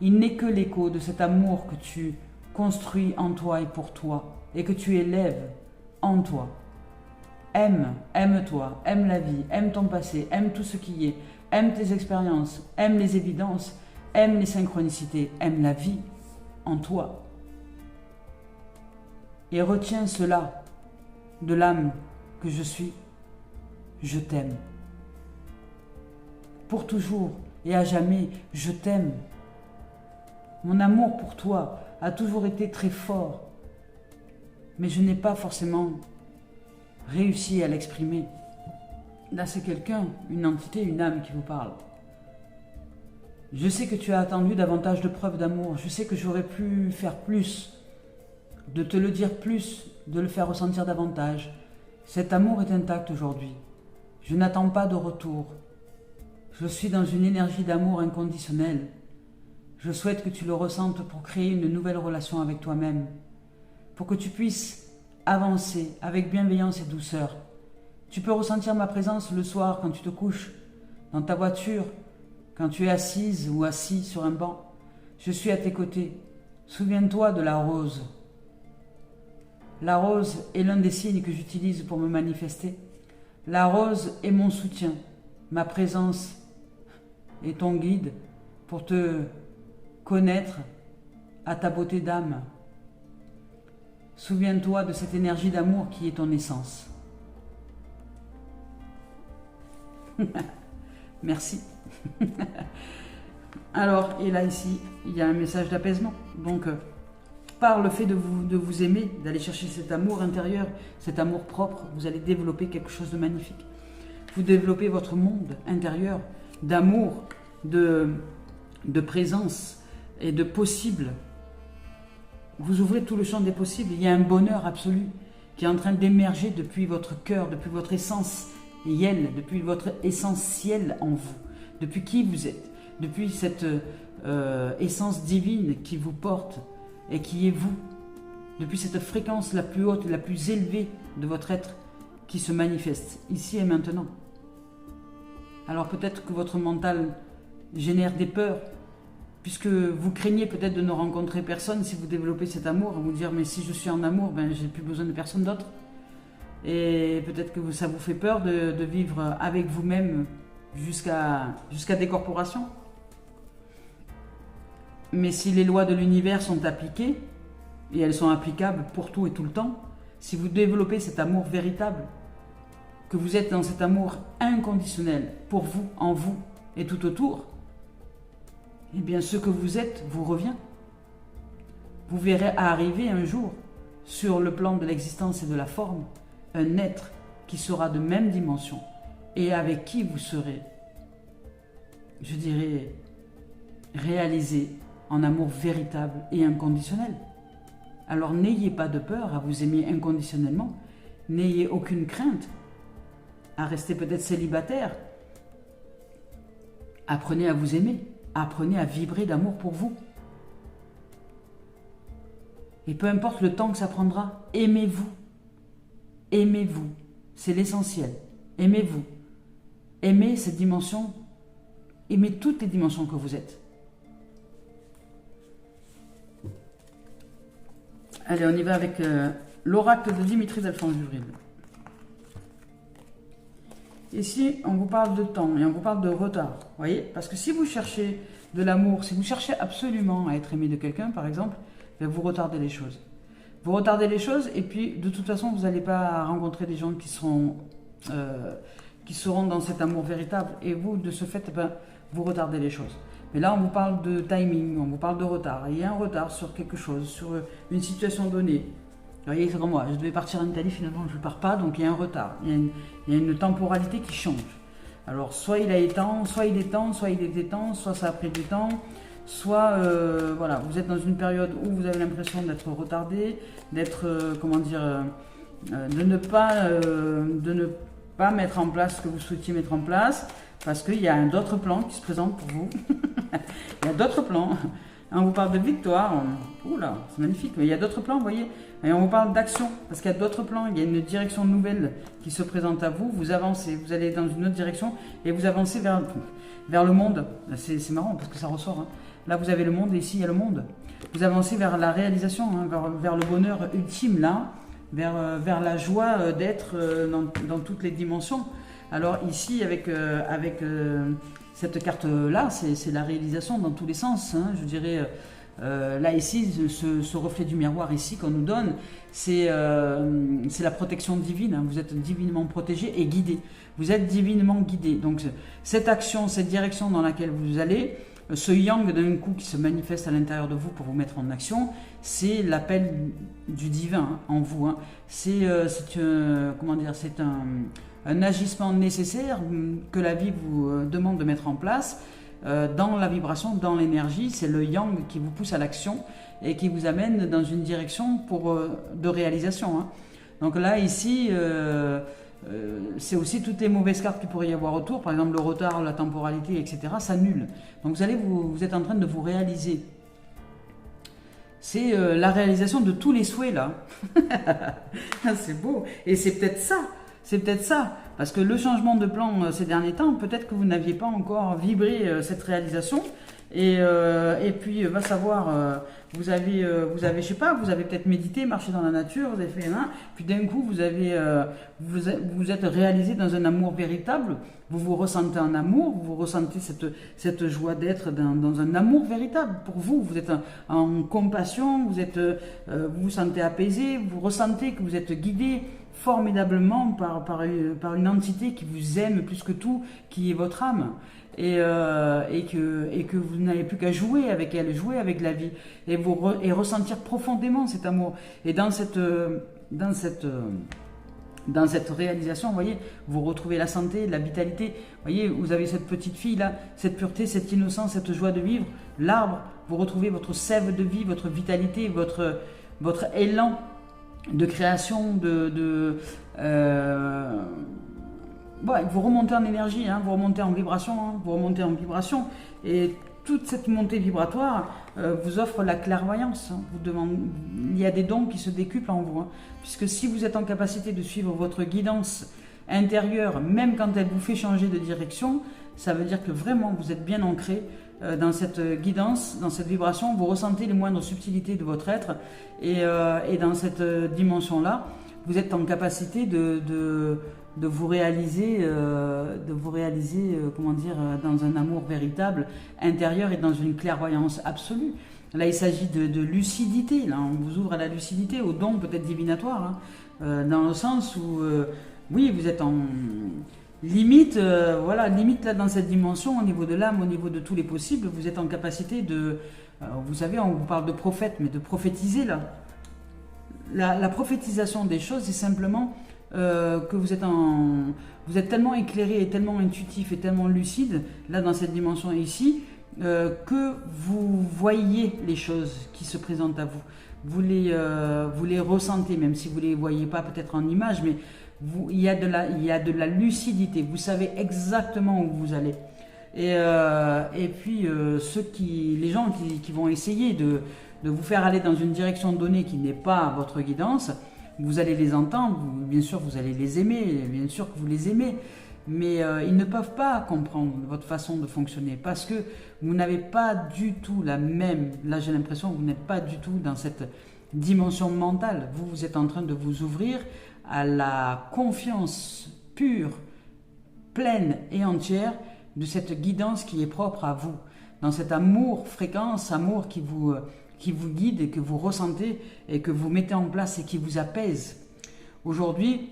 Il n'est que l'écho de cet amour que tu construis en toi et pour toi, et que tu élèves en toi. Aime-toi, aime la vie, aime ton passé, aime tout ce qui est, aime tes expériences, aime les évidences, aime les synchronicités, aime la vie en toi. Et retiens cela de l'âme que je suis. Je t'aime. Pour toujours et à jamais, je t'aime. Mon amour pour toi a toujours été très fort, mais je n'ai pas forcément réussi à l'exprimer. Là, c'est quelqu'un, une entité, une âme qui vous parle. Je sais que tu as attendu davantage de preuves d'amour. Je sais que j'aurais pu faire plus, de te le dire plus, de le faire ressentir davantage. Cet amour est intact aujourd'hui. Je n'attends pas de retour. Je suis dans une énergie d'amour inconditionnel. Je souhaite que tu le ressentes pour créer une nouvelle relation avec toi-même, pour que tu puisses avancer avec bienveillance et douceur. Tu peux ressentir ma présence le soir quand tu te couches, dans ta voiture, quand tu es assise ou assis sur un banc. Je suis à tes côtés. Souviens-toi de la rose. La rose est l'un des signes que j'utilise pour me manifester. La rose est mon soutien, ma présence est ton guide pour te connaître à ta beauté d'âme. Souviens-toi de cette énergie d'amour qui est ton essence. Merci. Alors, et là ici, il y a un message d'apaisement. Donc, par le fait de vous aimer, d'aller chercher cet amour intérieur, cet amour propre, vous allez développer quelque chose de magnifique. Vous développez votre monde intérieur d'amour, de présence et de possible. Vous ouvrez tout le champ des possibles. Il y a un bonheur absolu qui est en train d'émerger depuis votre cœur, depuis votre essence depuis votre essentiel en vous, depuis qui vous êtes, depuis cette essence divine qui vous porte et qui est vous, depuis cette fréquence la plus haute, la plus élevée de votre être qui se manifeste ici et maintenant. Alors peut-être que votre mental génère des peurs, puisque vous craignez peut-être de ne rencontrer personne si vous développez cet amour, vous dire mais si je suis en amour, ben j'ai plus besoin de personne d'autre. Et peut-être que ça vous fait peur de vivre avec vous-même jusqu'à décorporation. Mais si les lois de l'univers sont appliquées, et elles sont applicables pour tout et tout le temps, si vous développez cet amour véritable, que vous êtes dans cet amour inconditionnel pour vous, en vous et tout autour, eh bien ce que vous êtes vous revient. Vous verrez arriver un jour, sur le plan de l'existence et de la forme, un être qui sera de même dimension et avec qui vous serez, je dirais, réalisé en amour véritable et inconditionnel. Alors n'ayez pas de peur à vous aimer inconditionnellement, n'ayez aucune crainte à rester peut-être célibataire. Apprenez à vous aimer, apprenez à vibrer d'amour pour vous. Et peu importe le temps que ça prendra, aimez-vous. Aimez-vous, c'est l'essentiel. Aimez-vous. Aimez cette dimension, aimez toutes les dimensions que vous êtes. Allez, on y va avec l'oracle de Dimitri d'Alphonse-Juril. Ici, on vous parle de temps et on vous parle de retard. Voyez, parce que si vous cherchez de l'amour, si vous cherchez absolument à être aimé de quelqu'un, par exemple, vous retardez les choses. Vous retardez les choses et puis, de toute façon, vous n'allez pas rencontrer des gens qui seront dans cet amour véritable. Et vous, de ce fait, vous retardez les choses. Mais là, on vous parle de timing, on vous parle de retard. Il y a un retard sur quelque chose, sur une situation donnée. Vous voyez, c'est comme moi, je devais partir en Italie, finalement je ne pars pas, donc il y a un retard. Il y a une temporalité qui change. Alors, soit il est temps, soit il était temps, soit ça a pris du temps, soit, voilà, vous êtes dans une période où vous avez l'impression d'être retardé, d'être, de ne pas mettre en place ce que vous souhaitiez mettre en place, parce qu'il y a d'autres plans qui se présentent pour vous. Il y a d'autres plans. On vous parle de victoire. Oula, c'est magnifique. Mais il y a d'autres plans, vous voyez. Et on vous parle d'action, parce qu'il y a d'autres plans. Il y a une direction nouvelle qui se présente à vous. Vous avancez, vous allez dans une autre direction et vous avancez vers le monde. C'est marrant parce que ça ressort. Hein. Là, vous avez le monde et ici, il y a le monde. Vous avancez vers la réalisation, hein, vers le bonheur ultime, là, vers la joie d'être dans toutes les dimensions. Alors ici, avec cette carte-là, c'est la réalisation dans tous les sens. Hein, je dirais, là ici, ce reflet du miroir ici qu'on nous donne, c'est la protection divine. Hein, vous êtes divinement protégé et guidé. Vous êtes divinement guidé. Donc cette action, cette direction dans laquelle vous allez, ce yang d'un coup qui se manifeste à l'intérieur de vous pour vous mettre en action, c'est l'appel du divin hein, en vous. Hein. C'est un agissement nécessaire que la vie vous demande de mettre en place dans la vibration, dans l'énergie. C'est le yang qui vous pousse à l'action et qui vous amène dans une direction de réalisation. Hein. Donc là, ici, c'est aussi toutes les mauvaises cartes qu'il pourrait y avoir autour, par exemple le retard, la temporalité, etc. s'annulent. Donc vous êtes en train de vous réaliser. C'est la réalisation de tous les souhaits là. C'est beau. Et c'est peut-être ça. C'est peut-être ça, parce que le changement de plan ces derniers temps, peut-être que vous n'aviez pas encore vibré cette réalisation, et puis va savoir, vous avez, je sais pas, vous avez peut-être médité, marché dans la nature, vous avez fait un, puis d'un coup vous êtes réalisé dans un amour véritable, vous vous ressentez en amour, vous ressentez cette joie d'être dans un amour véritable pour vous, vous êtes en compassion, vous vous sentez apaisé, vous ressentez que vous êtes guidé formidablement par une entité qui vous aime plus que tout, qui est votre âme. et que vous n'avez plus qu'à jouer avec elle, jouer avec la vie et ressentir profondément cet amour. Et dans cette réalisation, vous voyez, vous retrouvez la santé, la vitalité. Vous voyez, vous avez cette petite fille là, cette pureté, cette innocence, cette joie de vivre. L'arbre, vous retrouvez votre sève de vie, votre vitalité, votre élan de création, vous remontez en énergie, hein, vous remontez en vibration, et toute cette montée vibratoire vous offre la clairvoyance. Hein. Il y a des dons qui se décuplent en vous, hein, puisque si vous êtes en capacité de suivre votre guidance intérieure, même quand elle vous fait changer de direction, ça veut dire que vraiment vous êtes bien ancré dans cette guidance, dans cette vibration, vous ressentez les moindres subtilités de votre être, et dans cette dimension-là, vous êtes en capacité de vous réaliser, comment dire, dans un amour véritable, intérieur, et dans une clairvoyance absolue. Là, il s'agit de lucidité. Là, on vous ouvre à la lucidité, au don peut-être divinatoire, hein, dans le sens où, oui, vous êtes en limite, limite là dans cette dimension, au niveau de l'âme, au niveau de tous les possibles, vous êtes en capacité de, vous savez, on vous parle de prophète, mais de prophétiser là. La prophétisation des choses, c'est simplement que vous êtes tellement éclairé et tellement intuitif et tellement lucide, là dans cette dimension ici, que vous voyez les choses qui se présentent à vous. Vous les ressentez, même si vous ne les voyez pas peut-être en image, mais il y a de la lucidité, vous savez exactement où vous allez. Et puis les gens qui vont essayer de vous faire aller dans une direction donnée qui n'est pas votre guidance, vous allez les entendre, bien sûr vous allez les aimer, bien sûr que vous les aimez, mais ils ne peuvent pas comprendre votre façon de fonctionner, parce que vous n'avez pas du tout la même, là j'ai l'impression que vous n'êtes pas du tout dans cette dimension mentale, vous êtes en train de vous ouvrir à la confiance pure, pleine et entière de cette guidance qui est propre à vous, dans cet amour, fréquence, amour qui vous guide et que vous ressentez et que vous mettez en place et qui vous apaise. Aujourd'hui,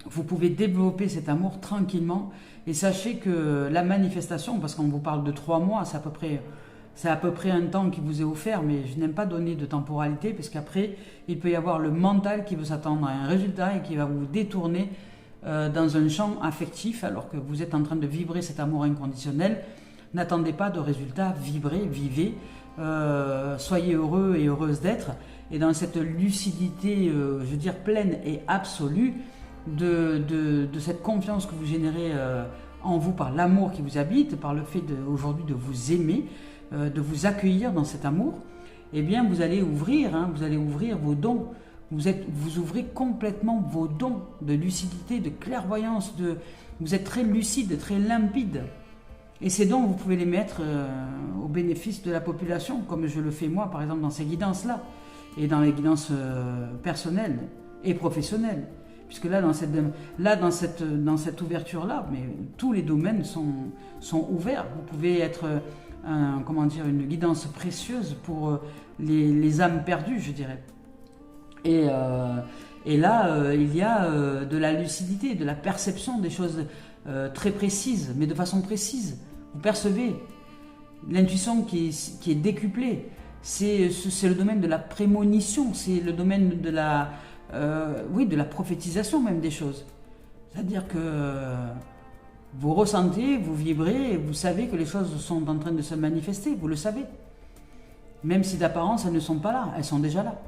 vous pouvez développer cet amour tranquillement, et sachez que la manifestation, parce qu'on vous parle de 3 mois, c'est à peu près un temps qui vous est offert, mais je n'aime pas donner de temporalité, parce qu'après, il peut y avoir le mental qui veut s'attendre à un résultat et qui va vous détourner dans un champ affectif, alors que vous êtes en train de vibrer cet amour inconditionnel. N'attendez pas de résultats, vibrez, vivez, soyez heureux et heureuse d'être, et dans cette lucidité, je veux dire, pleine et absolue de cette confiance que vous générez en vous par l'amour qui vous habite, par le fait aujourd'hui de vous aimer, de vous accueillir dans cet amour, eh bien vous allez ouvrir vos dons. Vous ouvrez complètement vos dons de lucidité, de clairvoyance, vous êtes très lucide, très limpide. Et ces dons, vous pouvez les mettre au bénéfice de la population, comme je le fais moi, par exemple, dans ces guidances-là, et dans les guidances personnelles et professionnelles. Puisque là, dans cette ouverture-là, mais tous les domaines sont ouverts. Vous pouvez être une guidance précieuse pour les âmes perdues, je dirais. Et là, il y a de la lucidité, de la perception des choses très précises, mais de façon précise. Vous percevez l'intuition qui est décuplée. C'est le domaine de la prémonition, c'est le domaine de la prophétisation même des choses. C'est-à-dire que vous ressentez, vous vibrez, et vous savez que les choses sont en train de se manifester, vous le savez. Même si d'apparence elles ne sont pas là, elles sont déjà là.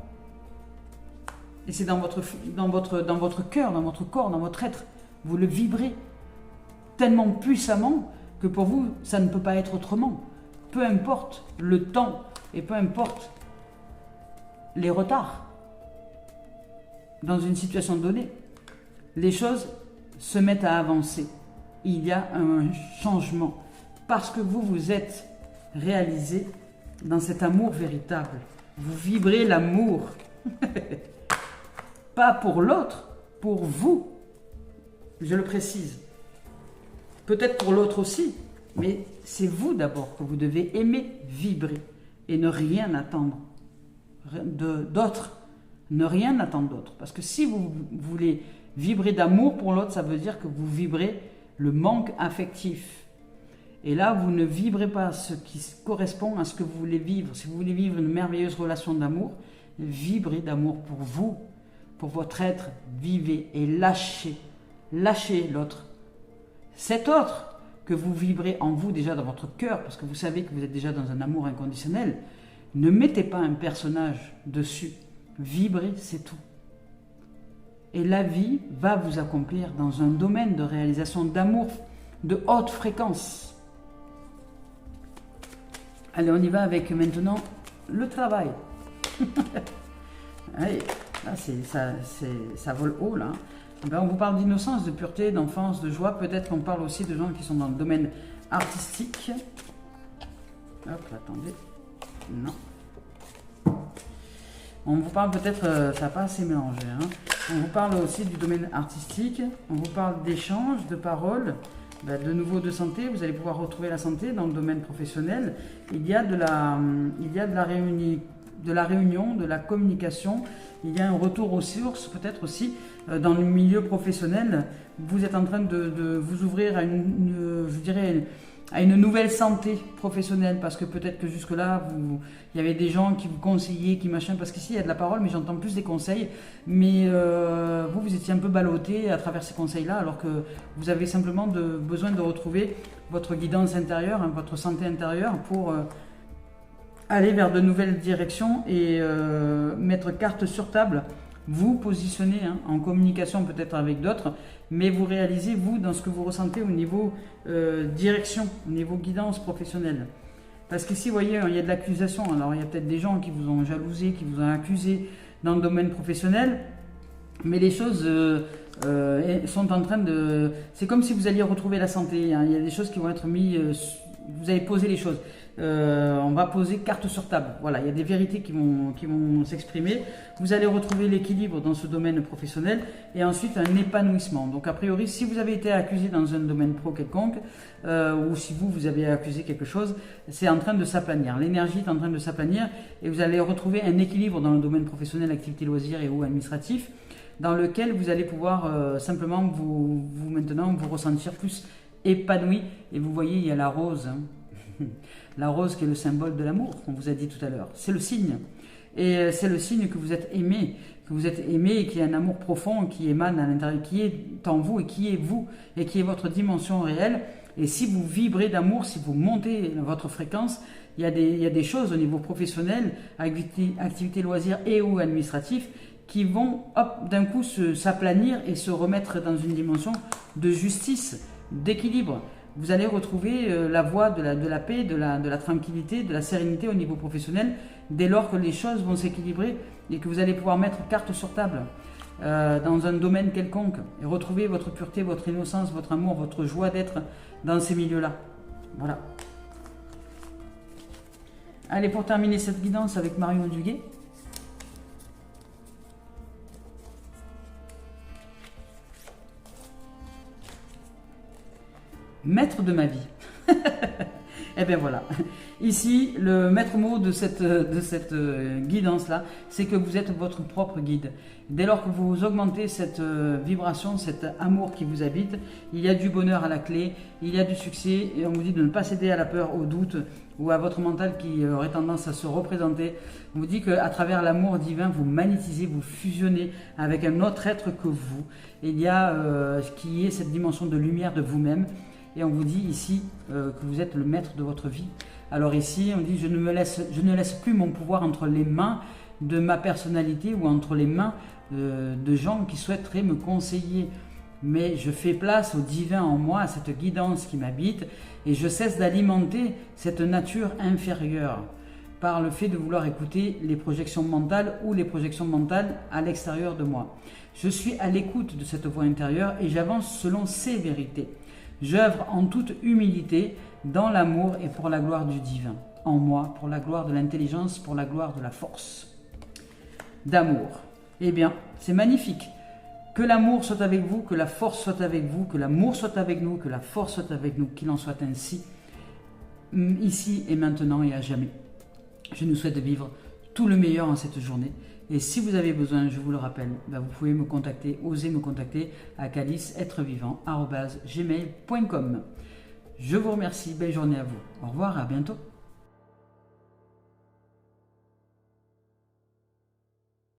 Et c'est dans votre cœur, dans votre corps, dans votre être. Vous le vibrez tellement puissamment que pour vous, ça ne peut pas être autrement. Peu importe le temps et peu importe les retards. Dans une situation donnée, les choses se mettent à avancer. Il y a un changement parce que vous êtes réalisé dans cet amour véritable. Vous vibrez l'amour. Pas pour l'autre, pour vous. Je le précise. Peut-être pour l'autre aussi, mais c'est vous d'abord que vous devez aimer vibrer et ne rien attendre d'autre. Ne rien attendre d'autre. Parce que si vous voulez vibrer d'amour pour l'autre, ça veut dire que vous vibrez le manque affectif. Et là, vous ne vibrez pas ce qui correspond à ce que vous voulez vivre. Si vous voulez vivre une merveilleuse relation d'amour, vibrez d'amour pour vous, pour votre être. Vivez et lâchez. Lâchez l'autre. Cet autre que vous vibrez en vous déjà dans votre cœur, parce que vous savez que vous êtes déjà dans un amour inconditionnel, ne mettez pas un personnage dessus. Vibrez, c'est tout. Et la vie va vous accomplir dans un domaine de réalisation d'amour de haute fréquence. Allez, on y va avec maintenant le travail. Allez, là, ça vole haut, là. Ben, on vous parle d'innocence, de pureté, d'enfance, de joie. Peut-être qu'on parle aussi de gens qui sont dans le domaine artistique. Hop, attendez. Non. On vous parle peut-être, ça n'a pas assez mélangé, hein. On vous parle aussi du domaine artistique. On vous parle d'échanges, de paroles. Ben, de nouveau de santé, vous allez pouvoir retrouver la santé dans le domaine professionnel. Il y a de la réunion, de la communication. Il y a un retour aux sources, peut-être aussi dans le milieu professionnel. Vous êtes en train de vous ouvrir à à une nouvelle santé professionnelle, parce que peut-être que jusque-là, il y avait des gens qui vous conseillaient, qui machin, parce qu'ici il y a de la parole, mais j'entends plus des conseils, mais vous étiez un peu ballotté à travers ces conseils-là, alors que vous avez simplement besoin de retrouver votre guidance intérieure, hein, votre santé intérieure, pour aller vers de nouvelles directions et mettre carte sur table, vous positionner en communication peut-être avec d'autres, mais vous réalisez, vous, dans ce que vous ressentez au niveau direction, au niveau guidance professionnelle. Parce qu'ici, vous voyez, il y a de l'accusation. Alors, il y a peut-être des gens qui vous ont jalousé, qui vous ont accusé dans le domaine professionnel, mais les choses sont en train de... C'est comme si vous alliez retrouver la santé, hein. Il y a des choses qui vont être mises... vous allez poser les choses. On va poser carte sur table. Voilà, il y a des vérités qui vont s'exprimer. Vous allez retrouver l'équilibre dans ce domaine professionnel et ensuite un épanouissement. Donc a priori, si vous avez été accusé dans un domaine pro quelconque, ou si vous avez accusé quelque chose, c'est en train de s'aplanir. L'énergie est en train de s'aplanir et vous allez retrouver un équilibre dans le domaine professionnel, activité, loisirs et ou administratif, dans lequel vous allez pouvoir simplement maintenant vous ressentir plus épanoui. Et vous voyez, il y a la rose, hein. La rose qui est le symbole de l'amour, qu'on vous a dit tout à l'heure. C'est le signe. Et c'est le signe que vous êtes aimé et qu'il y a un amour profond qui émane à l'intérieur, qui est en vous et qui est vous, et qui est votre dimension réelle. Et si vous vibrez d'amour, si vous montez votre fréquence, il y a des choses au niveau professionnel, activité loisirs et ou administratif, qui vont d'un coup s'aplanir et se remettre dans une dimension de justice, d'équilibre. Vous allez retrouver la voie de la paix, de la tranquillité, de la sérénité au niveau professionnel, dès lors que les choses vont s'équilibrer et que vous allez pouvoir mettre carte sur table dans un domaine quelconque et retrouver votre pureté, votre innocence, votre amour, votre joie d'être dans ces milieux-là. Voilà. Allez, pour terminer cette guidance avec Marion Duguay. Maître de ma vie. Et bien voilà. Ici, le maître mot de cette guidance-là, c'est que vous êtes votre propre guide. Dès lors que vous augmentez cette vibration, cet amour qui vous habite, il y a du bonheur à la clé, il y a du succès, et on vous dit de ne pas céder à la peur, au doute, ou à votre mental qui aurait tendance à se représenter. On vous dit qu'à travers l'amour divin, vous magnétisez, vous fusionnez avec un autre être que vous. Et il y a qui est cette dimension de lumière de vous-même. Et on vous dit ici que vous êtes le maître de votre vie. Alors ici, on dit je ne laisse plus mon pouvoir entre les mains de ma personnalité ou entre les mains de gens qui souhaiteraient me conseiller. Mais je fais place au divin en moi, à cette guidance qui m'habite, et je cesse d'alimenter cette nature inférieure par le fait de vouloir écouter les projections mentales ou les projections mentales à l'extérieur de moi. Je suis à l'écoute de cette voix intérieure et j'avance selon ses vérités. J'œuvre en toute humilité dans l'amour et pour la gloire du divin, en moi, pour la gloire de l'intelligence, pour la gloire de la force. D'amour. Eh bien, c'est magnifique. Que l'amour soit avec vous, que la force soit avec vous, que l'amour soit avec nous, que la force soit avec nous, qu'il en soit ainsi, ici et maintenant et à jamais. Je nous souhaite de vivre tout le meilleur en cette journée. Et si vous avez besoin, je vous le rappelle, vous pouvez me contacter, osez me contacter à caliceêtrevivant@gmail.com. Je vous remercie, belle journée à vous. Au revoir, à bientôt.